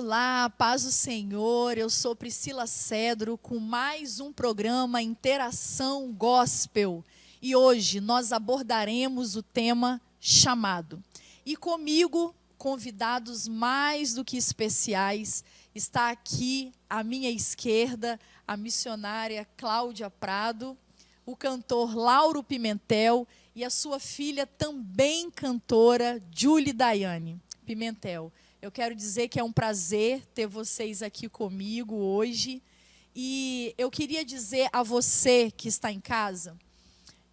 Olá, paz do Senhor, eu sou Priscila Cedro com mais um programa Interação Gospel e hoje nós abordaremos o tema chamado. E comigo, convidados mais do que especiais, está aqui à minha esquerda a missionária Cláudia Prado, o cantor Lauro Pimentel e a sua filha também cantora, Julie Daiane Pimentel. Eu quero dizer que é um prazer ter vocês aqui comigo hoje. E eu queria dizer a você que está em casa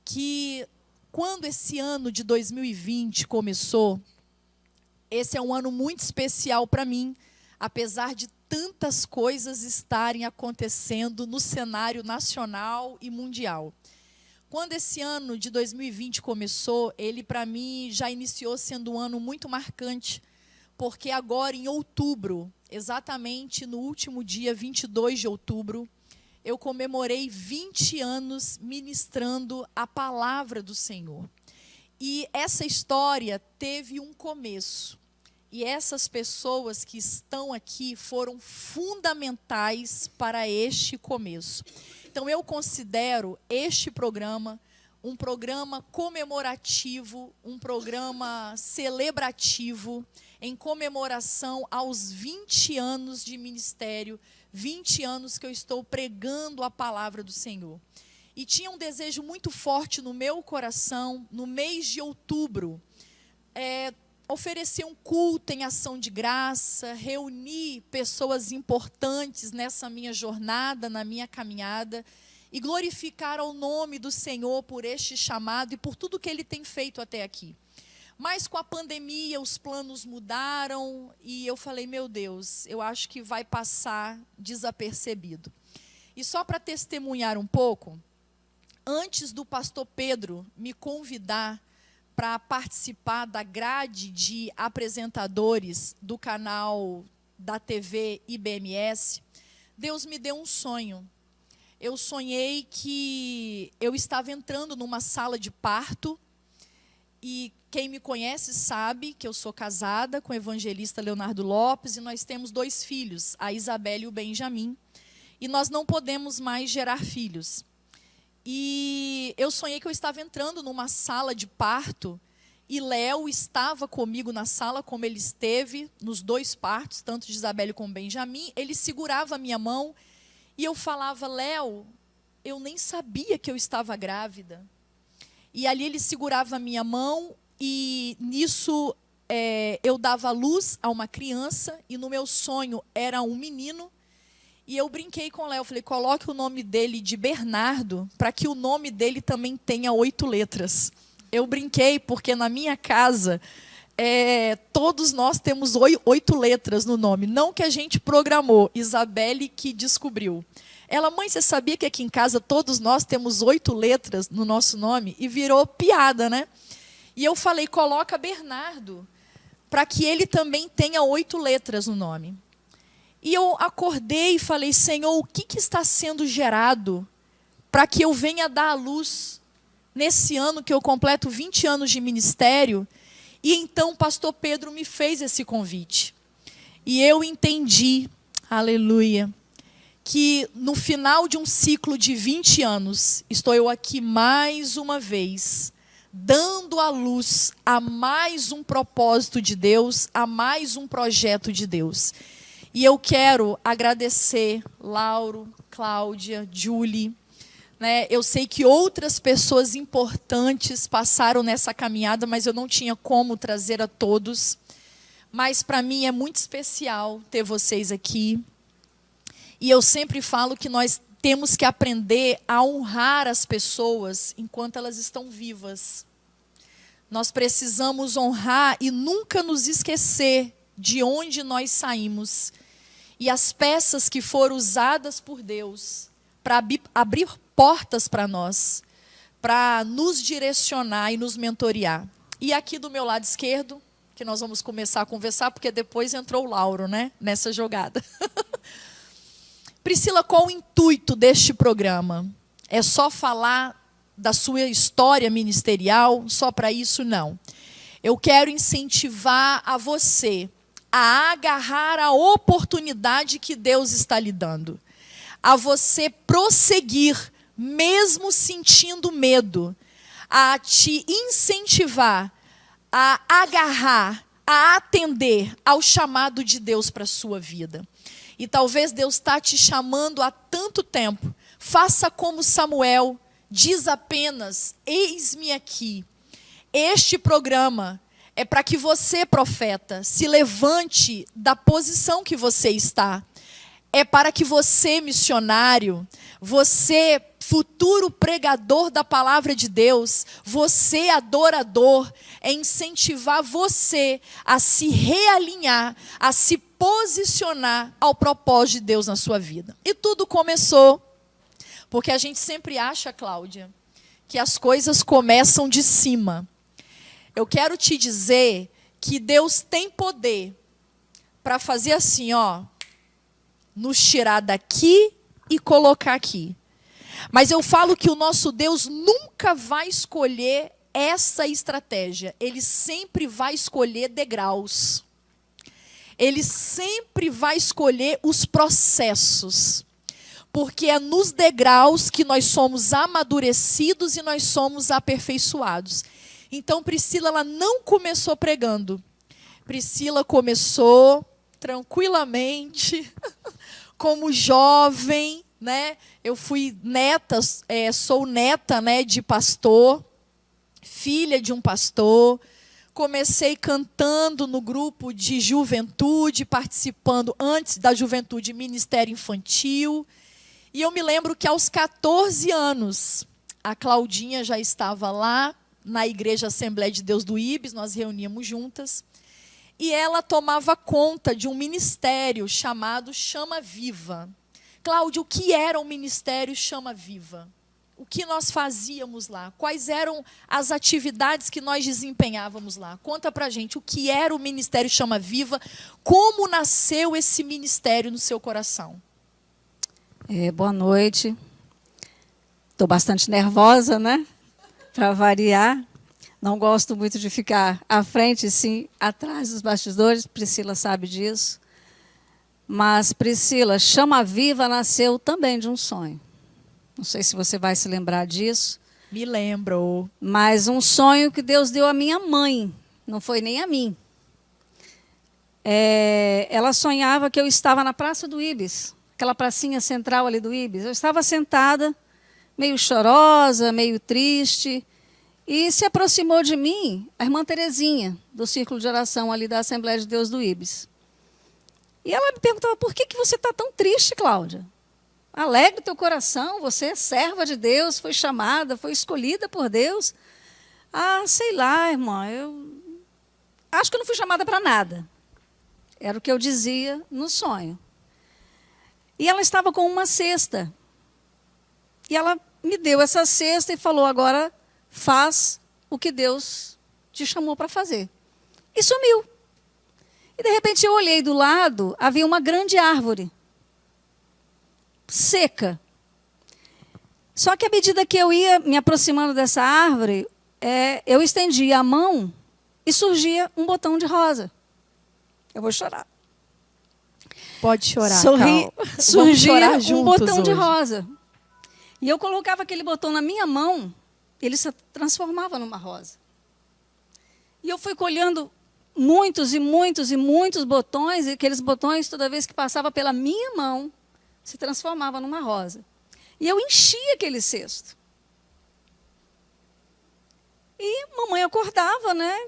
que quando esse ano de 2020 começou, esse é um ano muito especial para mim, apesar de tantas coisas estarem acontecendo no cenário nacional e mundial. Quando esse ano de 2020 começou, ele para mim já iniciou sendo um ano muito marcante, porque agora em outubro, exatamente no último dia 22 de outubro, eu comemorei 20 anos ministrando a palavra do Senhor. E essa história teve um começo. E essas pessoas que estão aqui foram fundamentais para este começo. Então eu considero este programa um programa comemorativo, um programa celebrativo, em comemoração aos 20 anos de ministério, 20 anos que eu estou pregando a palavra do Senhor. E tinha um desejo muito forte no meu coração, no mês de outubro, oferecer um culto em ação de graça, reunir pessoas importantes nessa minha jornada, na minha caminhada, e glorificar ao nome do Senhor por este chamado e por tudo que Ele tem feito até aqui. Mas com a pandemia os planos mudaram e eu falei, meu Deus, eu acho que vai passar desapercebido. E só para testemunhar um pouco, antes do pastor Pedro me convidar para participar da grade de apresentadores do canal da TV IBMS, Deus me deu um sonho. Eu sonhei que eu estava entrando numa sala de parto e quem me conhece sabe que eu sou casada com o evangelista Leonardo Lopes e nós temos 2 filhos, a Isabela e o Benjamin, e nós não podemos mais gerar filhos. E eu sonhei que eu estava entrando numa sala de parto e Léo estava comigo na sala, como ele esteve nos 2 partos, tanto de Isabela como Benjamin. Ele segurava a minha mão e eu falava, Léo, eu nem sabia que eu estava grávida. E ali ele segurava a minha mão e nisso eu dava luz a uma criança e no meu sonho era um menino. E eu brinquei com o Léo, falei, coloque o nome dele de Bernardo, para que o nome dele também tenha 8 letras. Eu brinquei porque na minha casa, todos nós temos 8 letras no nome. Não que a gente programou, Isabelle que descobriu. Ela, mãe, você sabia que aqui em casa todos nós temos 8 letras no nosso nome? E virou piada, né? E eu falei, coloca Bernardo, para que ele também tenha 8 letras no nome. E eu acordei e falei, Senhor, o que está sendo gerado para que eu venha dar à luz nesse ano que eu completo 20 anos de ministério? E então o pastor Pedro me fez esse convite. E eu entendi, aleluia, que no final de um ciclo de 20 anos, estou eu aqui mais uma vez, dando à luz a mais um propósito de Deus, a mais um projeto de Deus. E eu quero agradecer Lauro, Cláudia, Julie. Eu sei que outras pessoas importantes passaram nessa caminhada, mas eu não tinha como trazer a todos. Mas para mim é muito especial ter vocês aqui. E eu sempre falo que nós temos que aprender a honrar as pessoas enquanto elas estão vivas. Nós precisamos honrar e nunca nos esquecer de onde nós saímos. E as peças que foram usadas por Deus para abrir portas para nós, para nos direcionar e nos mentorear. E aqui do meu lado esquerdo, que nós vamos começar a conversar, porque depois entrou o Lauro, né, nessa jogada. Priscila, qual o intuito deste programa? É só falar da sua história ministerial? Só para isso, não. Eu quero incentivar a você a agarrar a oportunidade que Deus está lhe dando, a você prosseguir, mesmo sentindo medo, a te incentivar, a agarrar, a atender ao chamado de Deus para a sua vida. E talvez Deus está te chamando há tanto tempo. Faça como Samuel, diz apenas: eis-me aqui. Este programa é para que você, profeta, se levante da posição que você está. É para que você, missionário, você, futuro pregador da palavra de Deus, você, adorador, é incentivar você a se realinhar, a se posicionar ao propósito de Deus na sua vida. E tudo começou, porque a gente sempre acha, Cláudia, que as coisas começam de cima. Eu quero te dizer que Deus tem poder para fazer assim, ó, nos tirar daqui e colocar aqui. Mas eu falo que o nosso Deus nunca vai escolher essa estratégia. Ele sempre vai escolher degraus. Ele sempre vai escolher os processos. Porque é nos degraus que nós somos amadurecidos e nós somos aperfeiçoados. Então, Priscila, ela não começou pregando. Priscila começou tranquilamente, como jovem, né? Eu fui neta, sou neta, né, de pastor, filha de um pastor. Comecei cantando no grupo de juventude, participando antes da juventude, ministério infantil. E eu me lembro que aos 14 anos, a Claudinha já estava lá na Igreja Assembleia de Deus do Ibis, nós reuníamos juntas. E ela tomava conta de um ministério chamado Chama Viva. Cláudia, o que era o ministério Chama Viva? O que nós fazíamos lá? Quais eram as atividades que nós desempenhávamos lá? Conta pra gente o que era o ministério Chama Viva, como nasceu esse ministério no seu coração. Boa noite. Estou bastante nervosa, né? Para variar. Não gosto muito de ficar à frente, sim, atrás dos bastidores. Priscila sabe disso. Mas, Priscila, Chama Viva nasceu também de um sonho. Não sei se você vai se lembrar disso. Me lembro. Mas um sonho que Deus deu à minha mãe. Não foi nem a mim. Ela sonhava que eu estava na Praça do Ibis. Aquela pracinha central ali do Ibis. Eu estava sentada, meio chorosa, meio triste. E se aproximou de mim a irmã Terezinha, do Círculo de Oração ali da Assembleia de Deus do Ibis. E ela me perguntava: por que você está tão triste, Cláudia? Alegre o teu coração, você é serva de Deus, foi chamada, foi escolhida por Deus. Ah, sei lá, irmã, eu acho que eu não fui chamada para nada. Era o que eu dizia no sonho. E ela estava com uma cesta. E ela me deu essa cesta e falou: agora faz o que Deus te chamou para fazer. E sumiu. E de repente eu olhei do lado, havia uma grande árvore. Seca. Só que à medida que eu ia me aproximando dessa árvore, eu estendia a mão e surgia um botão de rosa. Eu vou chorar. Pode chorar, surgia um botão hoje de rosa. E eu colocava aquele botão na minha mão, ele se transformava numa rosa. E eu fui colhendo muitos e muitos e muitos botões, e aqueles botões, toda vez que passava pela minha mão, se transformava numa rosa. E eu enchia aquele cesto. E mamãe acordava, né?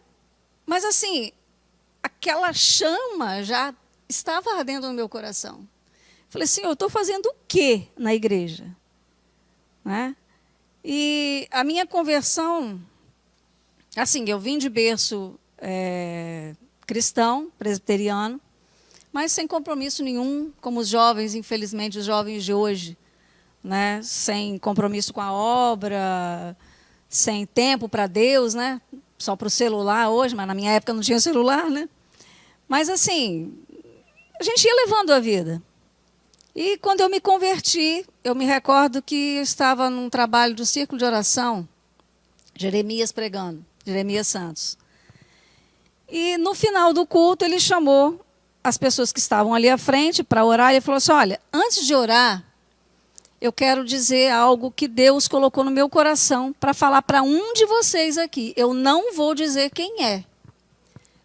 Mas assim, aquela chama já estava ardendo no meu coração. Falei assim: eu estou fazendo o quê na igreja? Né? E a minha conversão, assim, eu vim de berço cristão, presbiteriano, mas sem compromisso nenhum, como os jovens, infelizmente, os jovens de hoje, né? Sem compromisso com a obra, sem tempo para Deus, né? Só para o celular hoje, mas na minha época não tinha celular, né? Mas assim, a gente ia levando a vida. E quando eu me converti, eu me recordo que eu estava num trabalho do Círculo de Oração, Jeremias pregando, Jeremias Santos. E no final do culto ele chamou as pessoas que estavam ali à frente para orar. Ele falou assim: olha, antes de orar, eu quero dizer algo que Deus colocou no meu coração para falar para um de vocês aqui. Eu não vou dizer quem é,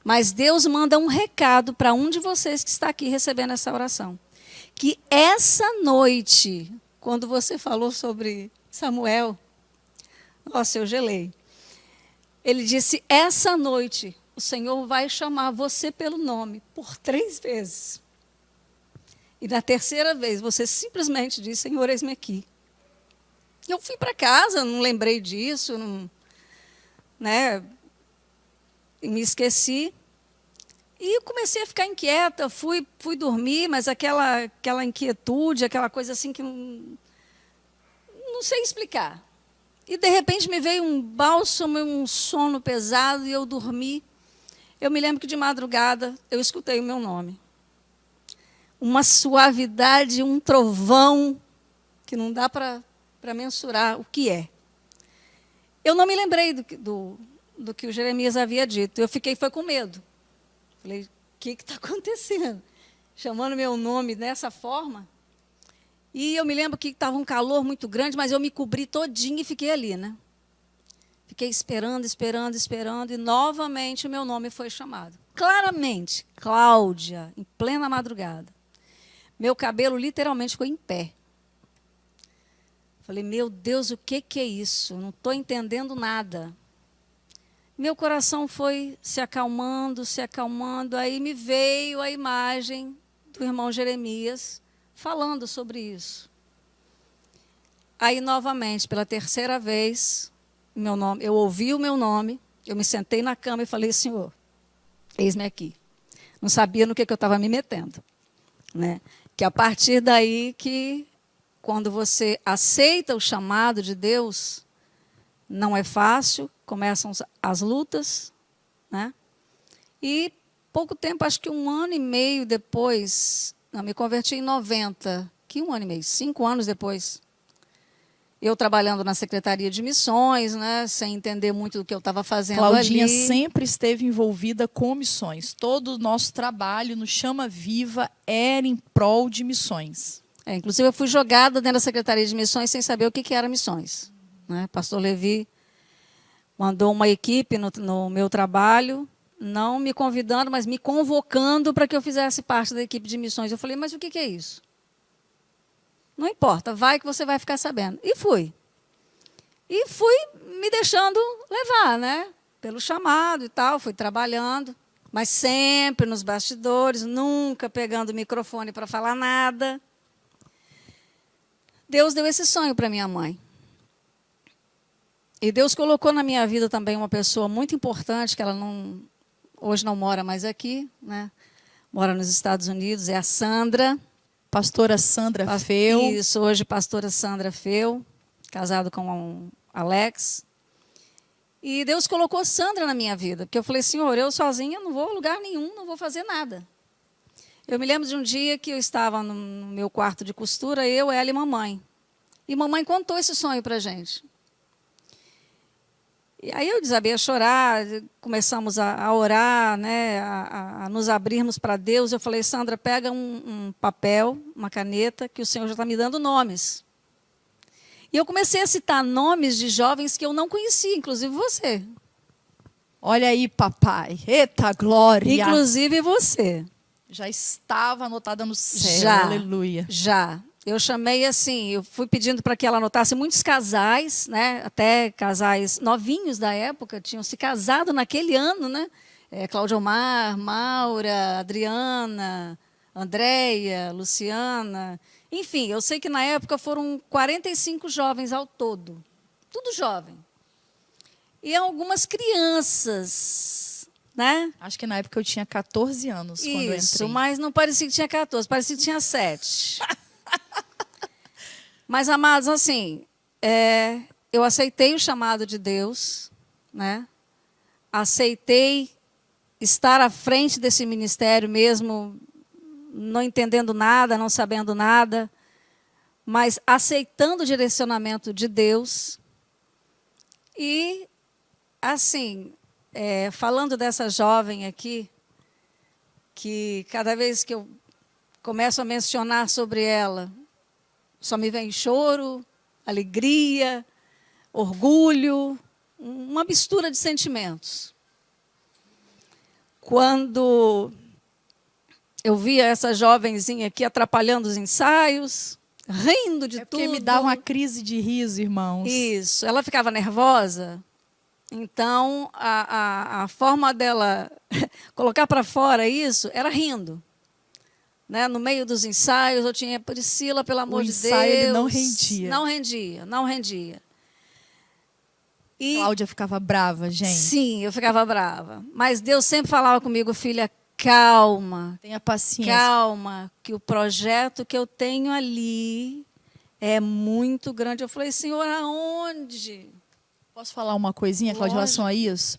mas Deus manda um recado para um de vocês que está aqui recebendo essa oração. Que essa noite, quando você falou sobre Samuel, nossa, eu gelei. Ele disse: essa noite o Senhor vai chamar você pelo nome por 3 vezes. E na terceira vez, você simplesmente disse: Senhor, eis-me aqui. Eu fui para casa, não lembrei disso, não, né, e me esqueci. E eu comecei a ficar inquieta, fui dormir, mas aquela inquietude, aquela coisa assim que não sei explicar. E, de repente, me veio um bálsamo, um sono pesado, e eu dormi. Eu me lembro que, de madrugada, eu escutei o meu nome. Uma suavidade, um trovão, que não dá para mensurar o que é. Eu não me lembrei do que o Jeremias havia dito. Eu foi com medo. Falei: o que está acontecendo? Chamando meu nome dessa forma. E eu me lembro que estava um calor muito grande, mas eu me cobri todinha e fiquei ali, né? Fiquei esperando, e novamente o meu nome foi chamado. Claramente, Cláudia, em plena madrugada. Meu cabelo literalmente ficou em pé. Falei: meu Deus, o que é isso? Não estou entendendo nada. Meu coração foi se acalmando, aí me veio a imagem do irmão Jeremias falando sobre isso. Aí, novamente, pela terceira vez, eu ouvi o meu nome, eu me sentei na cama e falei: Senhor, eis-me aqui. Não sabia no que eu estava me metendo, né? Que a partir daí que, quando você aceita o chamado de Deus, não é fácil, começam as lutas, né? E pouco tempo, acho que 1 ano e meio depois, me converti em 90, que 1 ano e meio, 5 anos depois, eu trabalhando na Secretaria de Missões, né, sem entender muito do que eu estava fazendo Claudinha ali. sempre esteve envolvida com missões. Todo o nosso trabalho no Chama Viva era em prol de missões. Inclusive, eu fui jogada dentro da Secretaria de Missões sem saber o que era missões, né? Pastor Levi mandou uma equipe no meu trabalho, não me convidando, mas me convocando para que eu fizesse parte da equipe de missões. Eu falei: mas o que é isso? Não importa, vai que você vai ficar sabendo. E fui. E fui me deixando levar, né? Pelo chamado e tal, fui trabalhando, mas sempre nos bastidores, nunca pegando o microfone para falar nada. Deus deu esse sonho para minha mãe. E Deus colocou na minha vida também uma pessoa muito importante, que ela hoje não mora mais aqui, né? Mora nos Estados Unidos, é a Sandra. Pastora Sandra Feu. Isso, hoje pastora Sandra Feu, casado com Alex. E Deus colocou Sandra na minha vida, porque eu falei: Senhor, eu sozinha não vou a lugar nenhum, não vou fazer nada. Eu me lembro de um dia que eu estava no meu quarto de costura, eu, ela e mamãe. E mamãe contou esse sonho para a gente. E aí eu desabei a chorar, começamos a orar, né, a nos abrirmos para Deus. Eu falei: Sandra, pega um papel, uma caneta, que o Senhor já está me dando nomes. E eu comecei a citar nomes de jovens que eu não conhecia, inclusive você. Olha aí, papai. Eita glória. Inclusive você. Já estava anotada no céu. Já, aleluia. Já. Eu chamei assim, eu fui pedindo para que ela anotasse muitos casais, né? Até casais novinhos da época, tinham se casado naquele ano, né? Cláudia Omar, Maura, Adriana, Andréia, Luciana. Enfim, eu sei que na época foram 45 jovens ao todo. Tudo jovem. E algumas crianças, né? Acho que na época eu tinha 14 anos quando eu entrei. Isso, mas não parecia que tinha 14, parecia que tinha 7. Mas, amados, assim, eu aceitei o chamado de Deus, né? Aceitei estar à frente desse ministério mesmo, não entendendo nada, não sabendo nada, mas aceitando o direcionamento de Deus. E, assim, falando dessa jovem aqui, que cada vez que eu começo a mencionar sobre ela, só me vem choro, alegria, orgulho, uma mistura de sentimentos. Quando eu via essa jovenzinha aqui atrapalhando os ensaios, rindo de tudo. Porque me dava uma crise de riso, irmãos. Isso, ela ficava nervosa. Então, a forma dela colocar para fora isso era rindo. Né? No meio dos ensaios, eu tinha Priscila, pelo amor de Deus. O ensaio ele não rendia. Não rendia. E, Cláudia ficava brava, gente. Sim, eu ficava brava. Mas Deus sempre falava comigo, filha, calma. Tenha paciência. Calma, que o projeto que eu tenho ali é muito grande. Eu falei, Senhor, aonde? Posso falar uma coisinha, Cláudia, em relação a isso?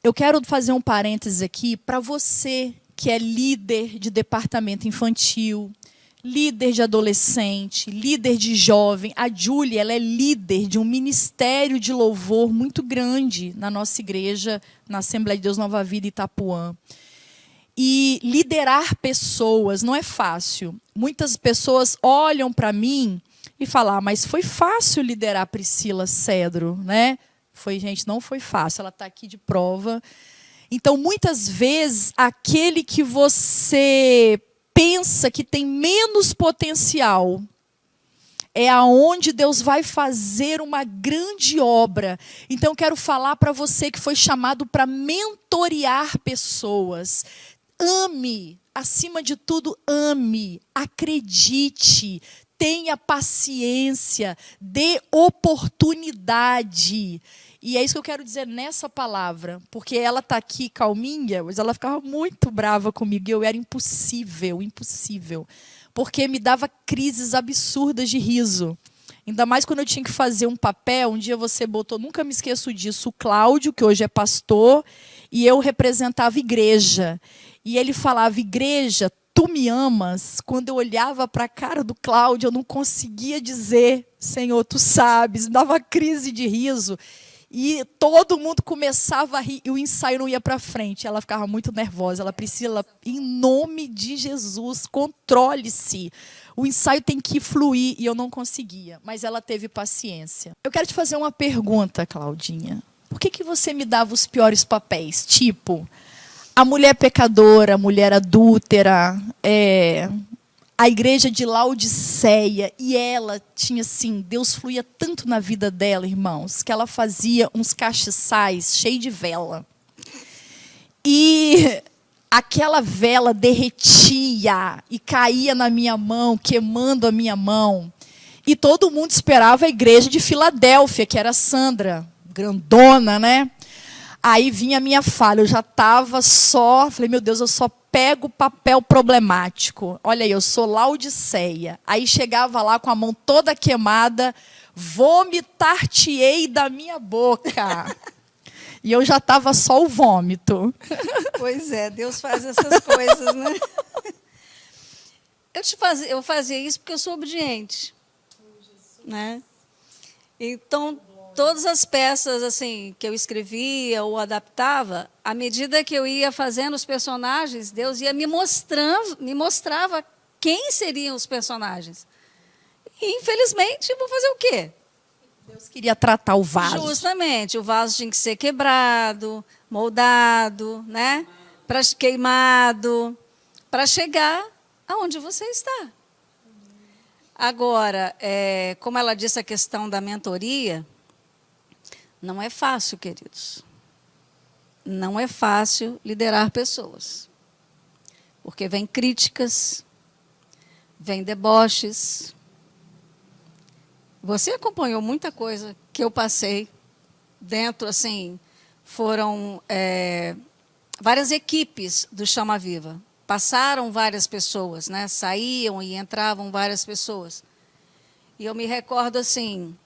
Eu quero fazer um parênteses aqui para você que é líder de departamento infantil, líder de adolescente, líder de jovem. A Júlia, ela é líder de um ministério de louvor muito grande na nossa igreja, na Assembleia de Deus Nova Vida Itapuã. E liderar pessoas não é fácil. Muitas pessoas olham para mim e falam, mas foi fácil liderar a Priscila Cedro, né? Gente, não foi fácil, ela está aqui de prova. Então, muitas vezes, aquele que você pensa que tem menos potencial é aonde Deus vai fazer uma grande obra. Então, quero falar para você que foi chamado para mentorear pessoas. Ame, acima de tudo, ame, acredite, tenha paciência, dê oportunidade. E é isso que eu quero dizer nessa palavra, porque ela está aqui calminha, mas ela ficava muito brava comigo, e eu era impossível, porque me dava crises absurdas de riso. Ainda mais quando eu tinha que fazer um papel, um dia você botou, nunca me esqueço disso, o Cláudio, que hoje é pastor, e eu representava igreja. E ele falava, igreja, tu me amas? Quando eu olhava para a cara do Cláudio, eu não conseguia dizer, Senhor, tu sabes, me dava crise de riso. E todo mundo começava a rir e o ensaio não ia para frente. Ela ficava muito nervosa. Ela, Priscila, em nome de Jesus, controle-se. O ensaio tem que fluir. E eu não conseguia, mas ela teve paciência. Eu quero te fazer uma pergunta, Claudinha. Por que você me dava os piores papéis? Tipo, a mulher pecadora, a mulher adúltera, a igreja de Laodiceia, e ela tinha assim, Deus fluía tanto na vida dela, irmãos, que ela fazia uns castiçais cheios de vela. E aquela vela derretia e caía na minha mão, queimando a minha mão. E todo mundo esperava a igreja de Filadélfia, que era a Sandra, grandona, né? Aí vinha a minha falha, eu já estava falei, meu Deus, eu só pego papel problemático. Olha aí, eu sou Laodiceia. Aí chegava lá com a mão toda queimada, vomitar-te-ei da minha boca. E eu já estava só o vômito. Pois é, Deus faz essas coisas, né? Eu fazia isso porque eu sou obediente. Né? Então, todas as peças assim que eu escrevia ou adaptava, à medida que eu ia fazendo os personagens, Deus ia me mostrava quem seriam os personagens. E, infelizmente, eu vou fazer o quê? Deus queria tratar o vaso. Justamente, o vaso tinha que ser quebrado, moldado, né? Queimado, para chegar aonde você está. Agora, como ela disse a questão da mentoria, não é fácil, queridos. Não é fácil liderar pessoas. Porque vem críticas, vem deboches. Você acompanhou muita coisa que eu passei dentro, assim, foram várias equipes do Chama Viva. Passaram várias pessoas, né? Saíam e entravam várias pessoas. E eu me recordo, assim,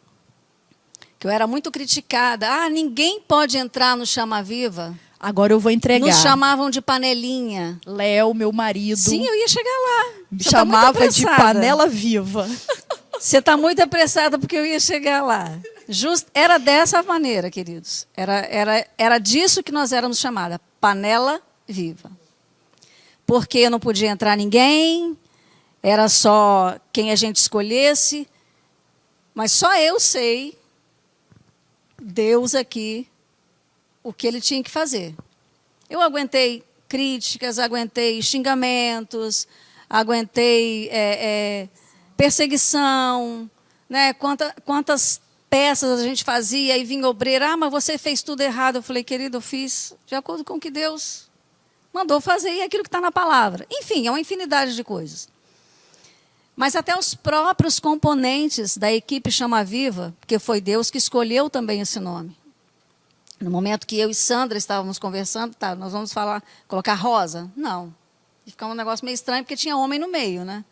que eu era muito criticada. Ninguém pode entrar no Chama Viva. Agora eu vou entregar. Nos chamavam de panelinha. Léo, meu marido. Sim, eu ia chegar lá. Me chamava de panela viva. Você está muito apressada porque eu ia chegar lá. Era dessa maneira, queridos. Era disso que nós éramos chamadas, panela viva. porque não podia entrar ninguém, era só quem a gente escolhesse. Mas só eu sei, Deus aqui, o que ele tinha que fazer. Eu aguentei críticas, aguentei xingamentos, aguentei perseguição, né? Quantas peças a gente fazia e vinha obreiro, mas você fez tudo errado. Eu falei, querido, eu fiz de acordo com o que Deus mandou fazer e aquilo que está na palavra. Enfim, é uma infinidade de coisas. Mas até os próprios componentes da equipe Chama Viva, porque foi Deus que escolheu também esse nome. No momento que eu e Sandra estávamos conversando, tá, nós vamos colocar Rosa? Não. E ficava um negócio meio estranho, porque tinha homem no meio, né?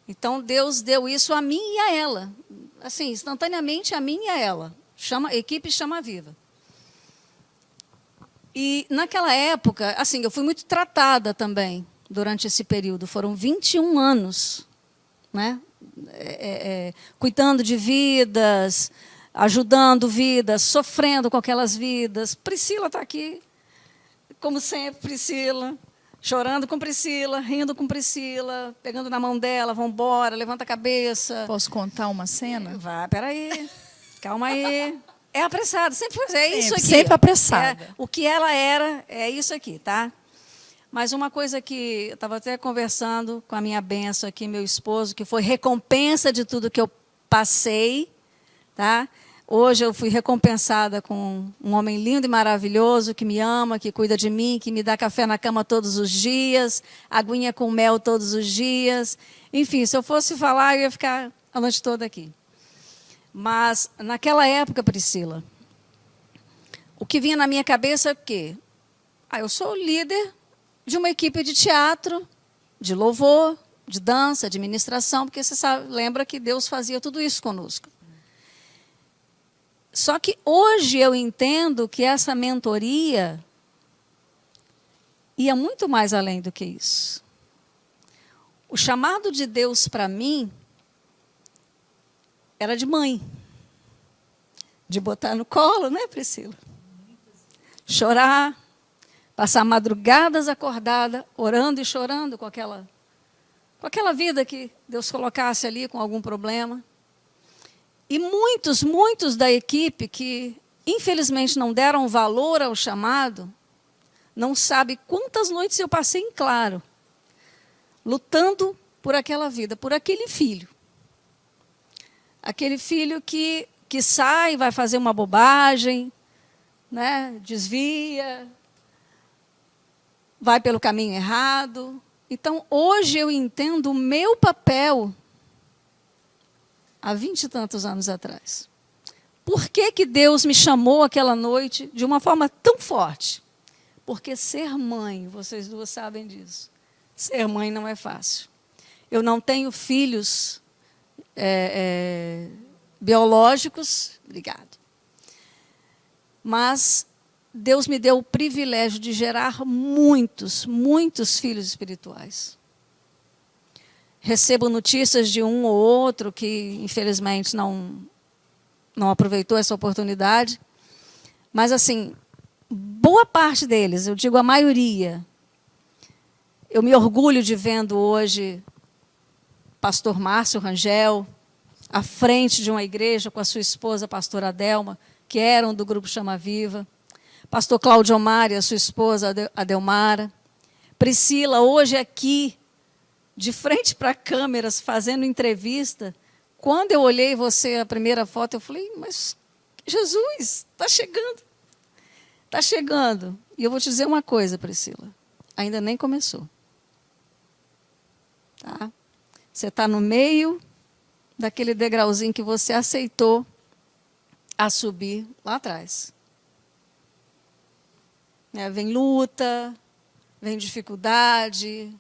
Então, Deus deu isso a mim e a ela. Assim, instantaneamente a mim e a ela. Equipe Chama Viva. E, naquela época, assim, eu fui muito tratada também durante esse período. Foram 21 anos, né? Cuidando de vidas, ajudando vidas, sofrendo com aquelas vidas. Priscila está aqui, como sempre, Priscila. Chorando com Priscila, rindo com Priscila, pegando na mão dela, vamos embora, levanta a cabeça. Posso contar uma cena? Vai, peraí, calma aí. É apressada, sempre foi, é isso aqui. Sempre apressada. O que ela era, é isso aqui, tá? Mas uma coisa que eu estava até conversando com a minha benção aqui, meu esposo, que foi recompensa de tudo que eu passei, tá? Hoje eu fui recompensada com um homem lindo e maravilhoso, que me ama, que cuida de mim, que me dá café na cama todos os dias, aguinha com mel todos os dias. Enfim, se eu fosse falar, eu ia ficar a noite toda aqui. Mas, naquela época, Priscila, o que vinha na minha cabeça é o quê? Eu sou líder de uma equipe de teatro, de louvor, de dança, de ministração, porque você sabe, lembra que Deus fazia tudo isso conosco. Só que hoje eu entendo que essa mentoria ia muito mais além do que isso. O chamado de Deus para mim era de mãe. De botar no colo, né, Priscila? Chorar, passar madrugadas acordada, orando e chorando com aquela vida que Deus colocasse ali com algum problema. E muitos da equipe que, infelizmente, não deram valor ao chamado, não sabe quantas noites eu passei em claro, lutando por aquela vida, por aquele filho. Aquele filho que sai, vai fazer uma bobagem, né? Desvia, vai pelo caminho errado. Então, hoje eu entendo o meu papel há 20 e tantos anos atrás. Por que Deus me chamou aquela noite de uma forma tão forte? Porque ser mãe, vocês duas sabem disso, ser mãe não é fácil. Eu não tenho filhos biológicos, obrigado. Mas Deus me deu o privilégio de gerar muitos filhos espirituais. Recebo notícias de um ou outro que, infelizmente, não aproveitou essa oportunidade. Mas, assim, boa parte deles, eu digo a maioria, eu me orgulho de vendo hoje pastor Márcio Rangel, à frente de uma igreja com a sua esposa, pastora Adelma, que eram do grupo Chama Viva. Pastor Cláudio Omar e a sua esposa, Adelmara. Priscila, hoje aqui, de frente para câmeras, fazendo entrevista. Quando eu olhei você, a primeira foto, eu falei, mas Jesus, está chegando. Está chegando. E eu vou te dizer uma coisa, Priscila. Ainda nem começou. Tá? Você está no meio daquele degrauzinho que você aceitou a subir lá atrás. Vem luta, vem dificuldade,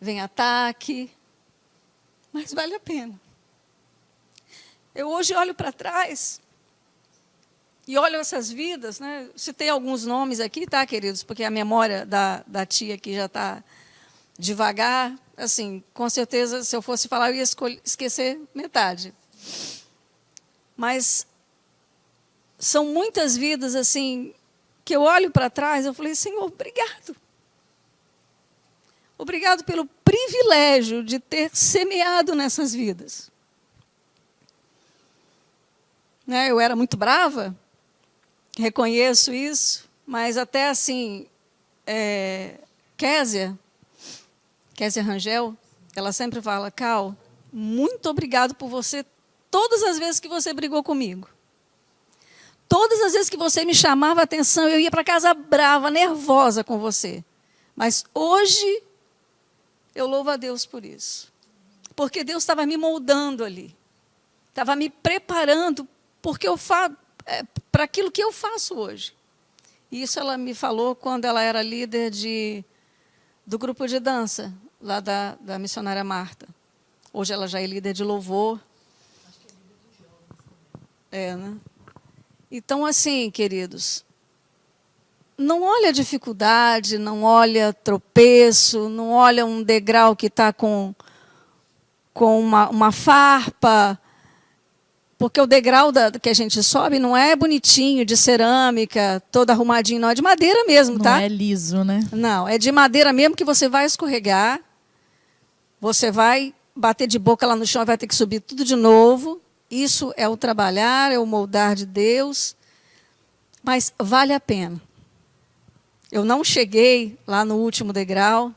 vem ataque, mas vale a pena. Eu hoje olho para trás e olho essas vidas, né? Citei alguns nomes aqui, tá, queridos? Porque a memória da tia aqui já está devagar. Assim, com certeza, se eu fosse falar, eu ia esquecer metade. Mas são muitas vidas, assim, que eu olho para trás, eu falei, Senhor, obrigado. Obrigado pelo privilégio de ter semeado nessas vidas. Né, eu era muito brava, reconheço isso, mas até assim, Késia Rangel, ela sempre fala, Cal, muito obrigado por você, todas as vezes que você brigou comigo. Todas as vezes que você me chamava a atenção, eu ia para casa brava, nervosa com você. Mas hoje, eu louvo a Deus por isso. Porque Deus estava me moldando ali. Estava me preparando para aquilo que eu faço hoje. E isso ela me falou quando ela era líder do grupo de dança, lá da missionária Marta. Hoje ela já é líder de louvor. Acho que é líder de jovens também. Né? Então, assim, queridos, não olha a dificuldade, não olha tropeço, não olha um degrau que está com uma farpa, porque o degrau que a gente sobe não é bonitinho, de cerâmica, todo arrumadinho, não, é de madeira mesmo, tá? Não é liso, né? Não, é de madeira mesmo que você vai escorregar, você vai bater de boca lá no chão e vai ter que subir tudo de novo. Isso é o trabalhar, é o moldar de Deus, mas vale a pena. Eu não cheguei lá no último degrau.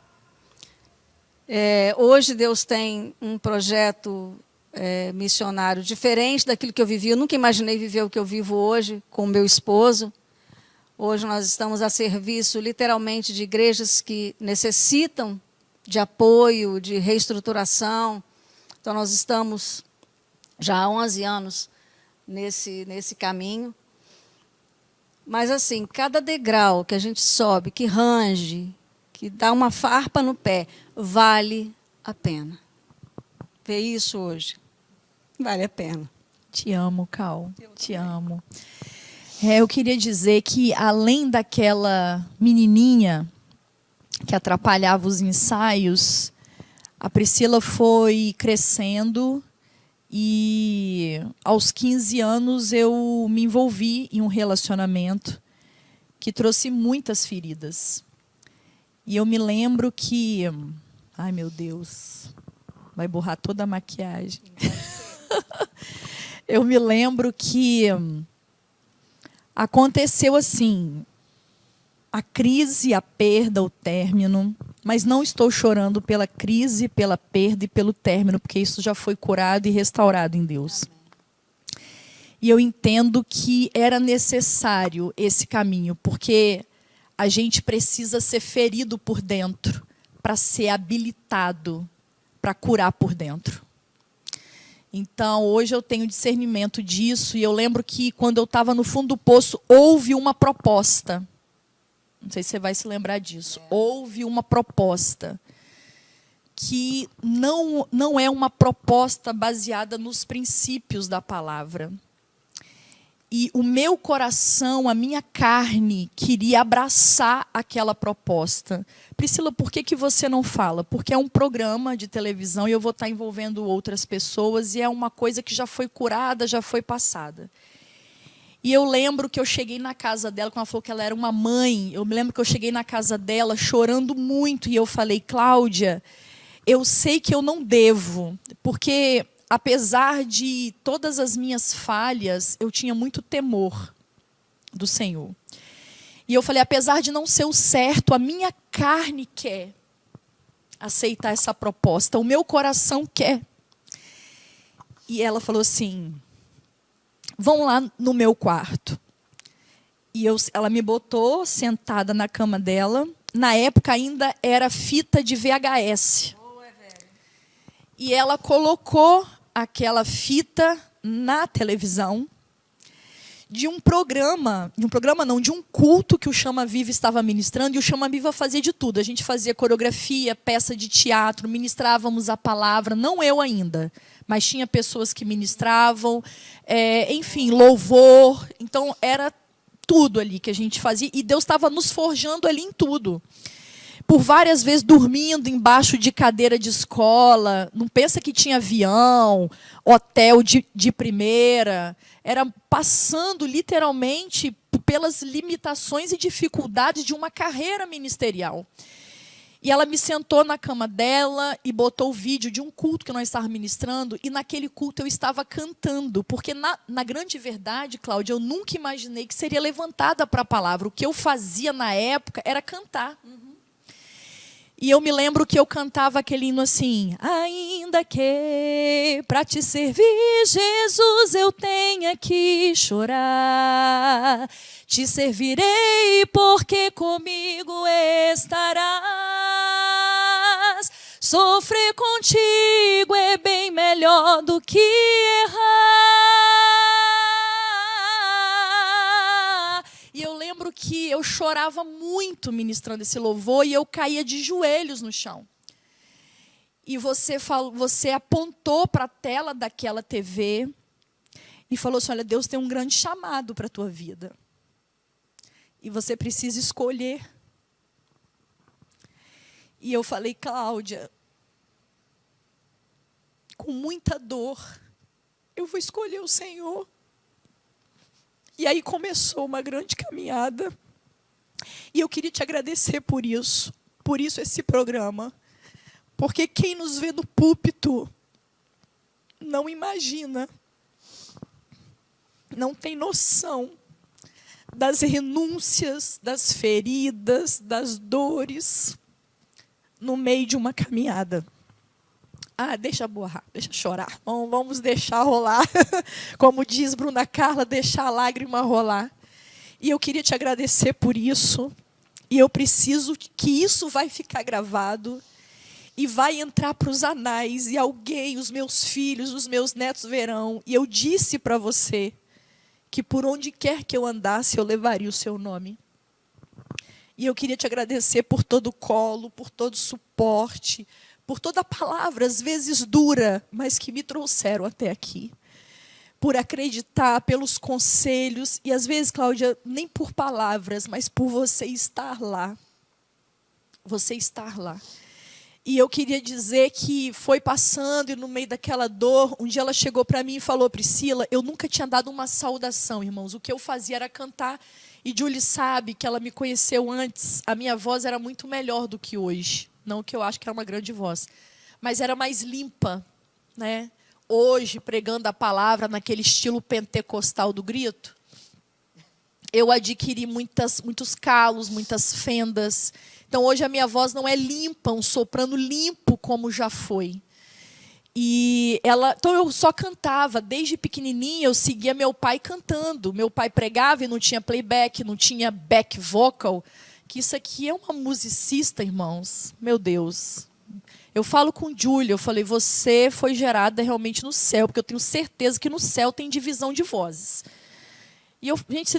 Hoje Deus tem um projeto missionário diferente daquilo que eu vivi. Eu nunca imaginei viver o que eu vivo hoje com o meu esposo. Hoje nós estamos a serviço, literalmente, de igrejas que necessitam de apoio, de reestruturação. Então, nós estamos já há 11 anos nesse caminho. Mas, assim, cada degrau que a gente sobe, que range, que dá uma farpa no pé, vale a pena. Ver isso hoje, vale a pena. Te amo, Cal. Te amo. Eu queria dizer que, além daquela menininha que atrapalhava os ensaios, a Priscila foi crescendo e, aos 15 anos, eu me envolvi em um relacionamento que trouxe muitas feridas. E eu me lembro que... Ai, meu Deus, vai borrar toda a maquiagem. Eu me lembro que aconteceu assim, a crise, a perda, o término, mas não estou chorando pela crise, pela perda e pelo término, porque isso já foi curado e restaurado em Deus. Amém. E eu entendo que era necessário esse caminho, porque a gente precisa ser ferido por dentro para ser habilitado para curar por dentro. Então, hoje eu tenho discernimento disso, e eu lembro que, quando eu estava no fundo do poço, houve uma proposta. Não sei se você vai se lembrar disso. Houve uma proposta que não é uma proposta baseada nos princípios da palavra. E o meu coração, a minha carne, queria abraçar aquela proposta. Priscila, por que você não fala? Porque é um programa de televisão e eu vou estar envolvendo outras pessoas, e é uma coisa que já foi curada, já foi passada. E eu lembro que eu cheguei na casa dela, quando ela falou que ela era uma mãe, eu me lembro que eu cheguei na casa dela chorando muito, e eu falei, Cláudia, eu sei que eu não devo, porque, apesar de todas as minhas falhas, eu tinha muito temor do Senhor. E eu falei, apesar de não ser o certo, a minha carne quer aceitar essa proposta, o meu coração quer. E ela falou assim, vão lá no meu quarto. E ela me botou sentada na cama dela. Na época ainda era fita de VHS. E ela colocou aquela fita na televisão de um programa, de um culto que o Chama Viva estava ministrando, e o Chama Viva fazia de tudo. A gente fazia coreografia, peça de teatro, ministrávamos a palavra, não eu ainda, mas tinha pessoas que ministravam, enfim, louvor. Então, era tudo ali que a gente fazia, e Deus estava nos forjando ali em tudo. Por várias vezes dormindo embaixo de cadeira de escola, não pensa que tinha avião, hotel de primeira, era passando literalmente pelas limitações e dificuldades de uma carreira ministerial. E ela me sentou na cama dela e botou o vídeo de um culto que nós estávamos ministrando, e naquele culto eu estava cantando, porque na grande verdade, Cláudia, eu nunca imaginei que seria levantada para a palavra. O que eu fazia na época era cantar. E eu me lembro que eu cantava aquele hino assim: ainda que para te servir, Jesus, eu tenha que chorar, te servirei porque comigo estarás. Sofrer contigo é bem melhor do que errar. E eu lembro que eu chorava muito ministrando esse louvor e eu caía de joelhos no chão. E você apontou para a tela daquela TV e falou assim: olha, Deus tem um grande chamado para a tua vida. E você precisa escolher. E eu falei: Cláudia, com muita dor, eu vou escolher o Senhor. E aí começou uma grande caminhada. E eu queria te agradecer por isso esse programa. Porque quem nos vê no púlpito não imagina, não tem noção das renúncias, das feridas, das dores no meio de uma caminhada. Deixa borrar, deixa chorar. Vamos deixar rolar. Como diz Bruna Carla, deixar a lágrima rolar. E eu queria te agradecer por isso. E eu preciso que isso vai ficar gravado e vai entrar para os anais. E alguém, os meus filhos, os meus netos verão. E eu disse para você que por onde quer que eu andasse, eu levaria o seu nome. E eu queria te agradecer por todo o colo, por todo o suporte, por toda a palavra, às vezes dura, mas que me trouxeram até aqui. Por acreditar, pelos conselhos, e às vezes, Cláudia, nem por palavras, mas por você estar lá. Você estar lá. E eu queria dizer que foi passando, e no meio daquela dor, um dia ela chegou para mim e falou: Priscila, eu nunca tinha dado uma saudação, irmãos. O que eu fazia era cantar. E Julie sabe que ela me conheceu antes. A minha voz era muito melhor do que hoje. Não que eu acho que era uma grande voz, mas era mais limpa, né? Hoje, pregando a palavra naquele estilo pentecostal do grito, eu adquiri muitos calos, muitas fendas. Então, hoje a minha voz não é limpa, um soprano limpo como já foi. Então, eu só cantava. Desde pequenininha, eu seguia meu pai cantando. Meu pai pregava e não tinha playback, não tinha back vocal. Que isso aqui é uma musicista, irmãos. Meu Deus. Eu falo com Júlia, eu falei: você foi gerada realmente no céu, porque eu tenho certeza que no céu tem divisão de vozes. E eu, gente,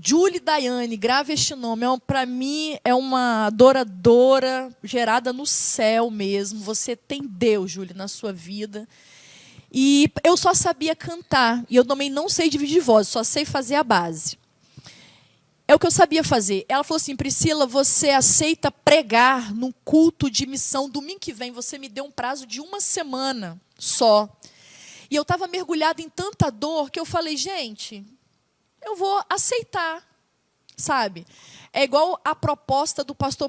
Júlia Daiane, grave este nome. Para mim, é uma adoradora gerada no céu mesmo. Você tem Deus, Júlia, na sua vida. E eu só sabia cantar. E eu também não sei dividir vozes, só sei fazer a base. É o que eu sabia fazer. Ela falou assim: Priscila, você aceita pregar num culto de missão domingo que vem? Você me deu um prazo de 1 semana só. E eu estava mergulhada em tanta dor que eu falei: gente, eu vou aceitar, sabe? É igual a proposta do pastor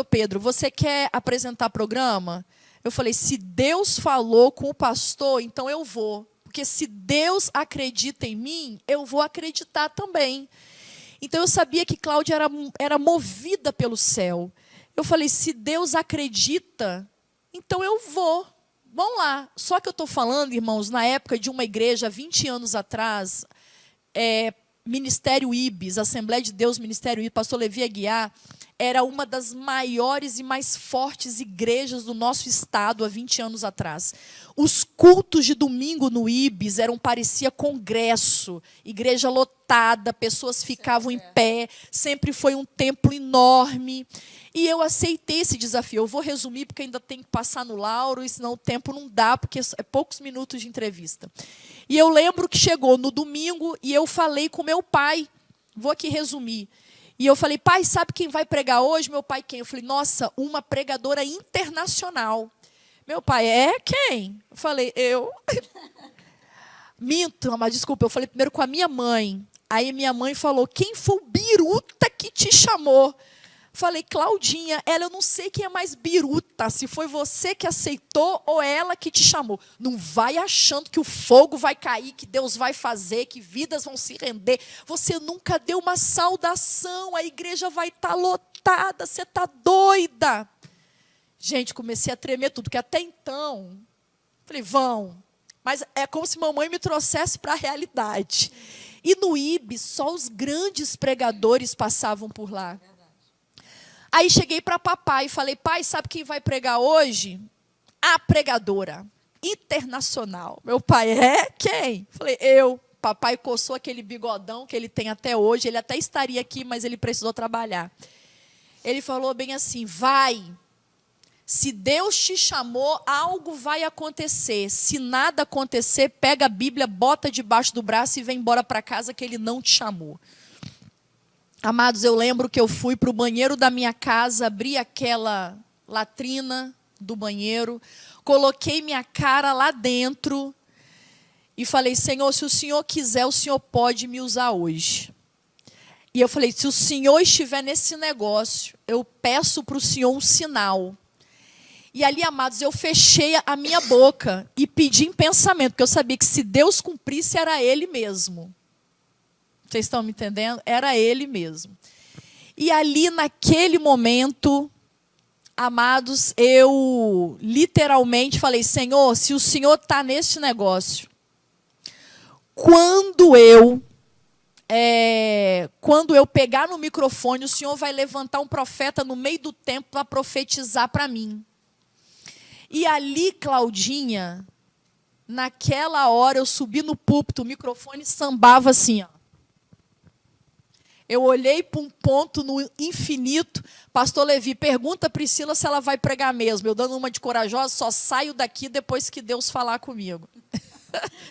Pedro. Você quer apresentar programa? Eu falei: se Deus falou com o pastor, então eu vou. Porque se Deus acredita em mim, eu vou acreditar também. Então, eu sabia que Cláudia era movida pelo céu. Eu falei: se Deus acredita, então eu vou. Vamos lá. Só que eu estou falando, irmãos, na época de uma igreja, 20 anos atrás, Ministério Ibis, Assembleia de Deus, Ministério Ibis, pastor Levi Aguiar, era uma das maiores e mais fortes igrejas do nosso estado há 20 anos atrás. Os cultos de domingo no Ibis parecia congresso, igreja lotada, pessoas ficavam em pé, sempre foi um templo enorme. E eu aceitei esse desafio. Eu vou resumir, porque ainda tem que passar no Lauro, e senão o tempo não dá, porque é poucos minutos de entrevista. E eu lembro que chegou no domingo e eu falei com meu pai, vou aqui resumir. E eu falei: pai, sabe quem vai pregar hoje? Meu pai, quem? Eu falei: nossa, uma pregadora internacional. Meu pai: é quem? Eu falei: eu. Minto, mas desculpa, eu falei primeiro com a minha mãe. Aí minha mãe falou: quem foi o biruta que te chamou? Falei, Claudinha, ela, eu não sei quem é mais biruta, se foi você que aceitou ou ela que te chamou. Não vai achando que o fogo vai cair, que Deus vai fazer, que vidas vão se render. Você nunca deu uma saudação, a igreja vai estar lotada, você está doida. Gente, comecei a tremer tudo, porque até então, falei, vão. Mas é como se mamãe me trouxesse para a realidade. E no IB, só os grandes pregadores passavam por lá. Aí cheguei para papai e falei, pai, sabe quem vai pregar hoje? A pregadora internacional. Meu pai, quem? Falei, eu. Papai coçou aquele bigodão que ele tem até hoje. Ele até estaria aqui, mas ele precisou trabalhar. Ele falou bem assim, vai. Se Deus te chamou, algo vai acontecer. Se nada acontecer, pega a Bíblia, bota debaixo do braço e vem embora para casa que Ele não te chamou. Amados, eu lembro que eu fui para o banheiro da minha casa, abri aquela latrina do banheiro, coloquei minha cara lá dentro e falei, Senhor, se o Senhor quiser, o Senhor pode me usar hoje. E eu falei, se o Senhor estiver nesse negócio, eu peço para o Senhor um sinal. E ali, amados, eu fechei a minha boca e pedi em pensamento, porque eu sabia que se Deus cumprisse, era Ele mesmo. Vocês estão me entendendo? Era Ele mesmo. E ali, naquele momento, amados, eu literalmente falei, Senhor, se o Senhor está nesse negócio, quando eu pegar no microfone, o Senhor vai levantar um profeta no meio do tempo para profetizar para mim. E ali, Claudinha, naquela hora eu subi no púlpito, o microfone sambava assim, ó. Eu olhei para um ponto no infinito. Pastor Levi, pergunta a Priscila se ela vai pregar mesmo. Eu dando uma de corajosa, só saio daqui depois que Deus falar comigo.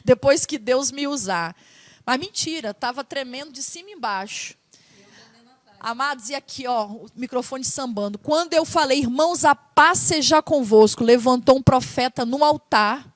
Depois que Deus me usar. Mas mentira, estava tremendo de cima e embaixo. Amados, e aqui, ó, o microfone sambando. Quando eu falei, irmãos, a paz seja convosco, levantou um profeta no altar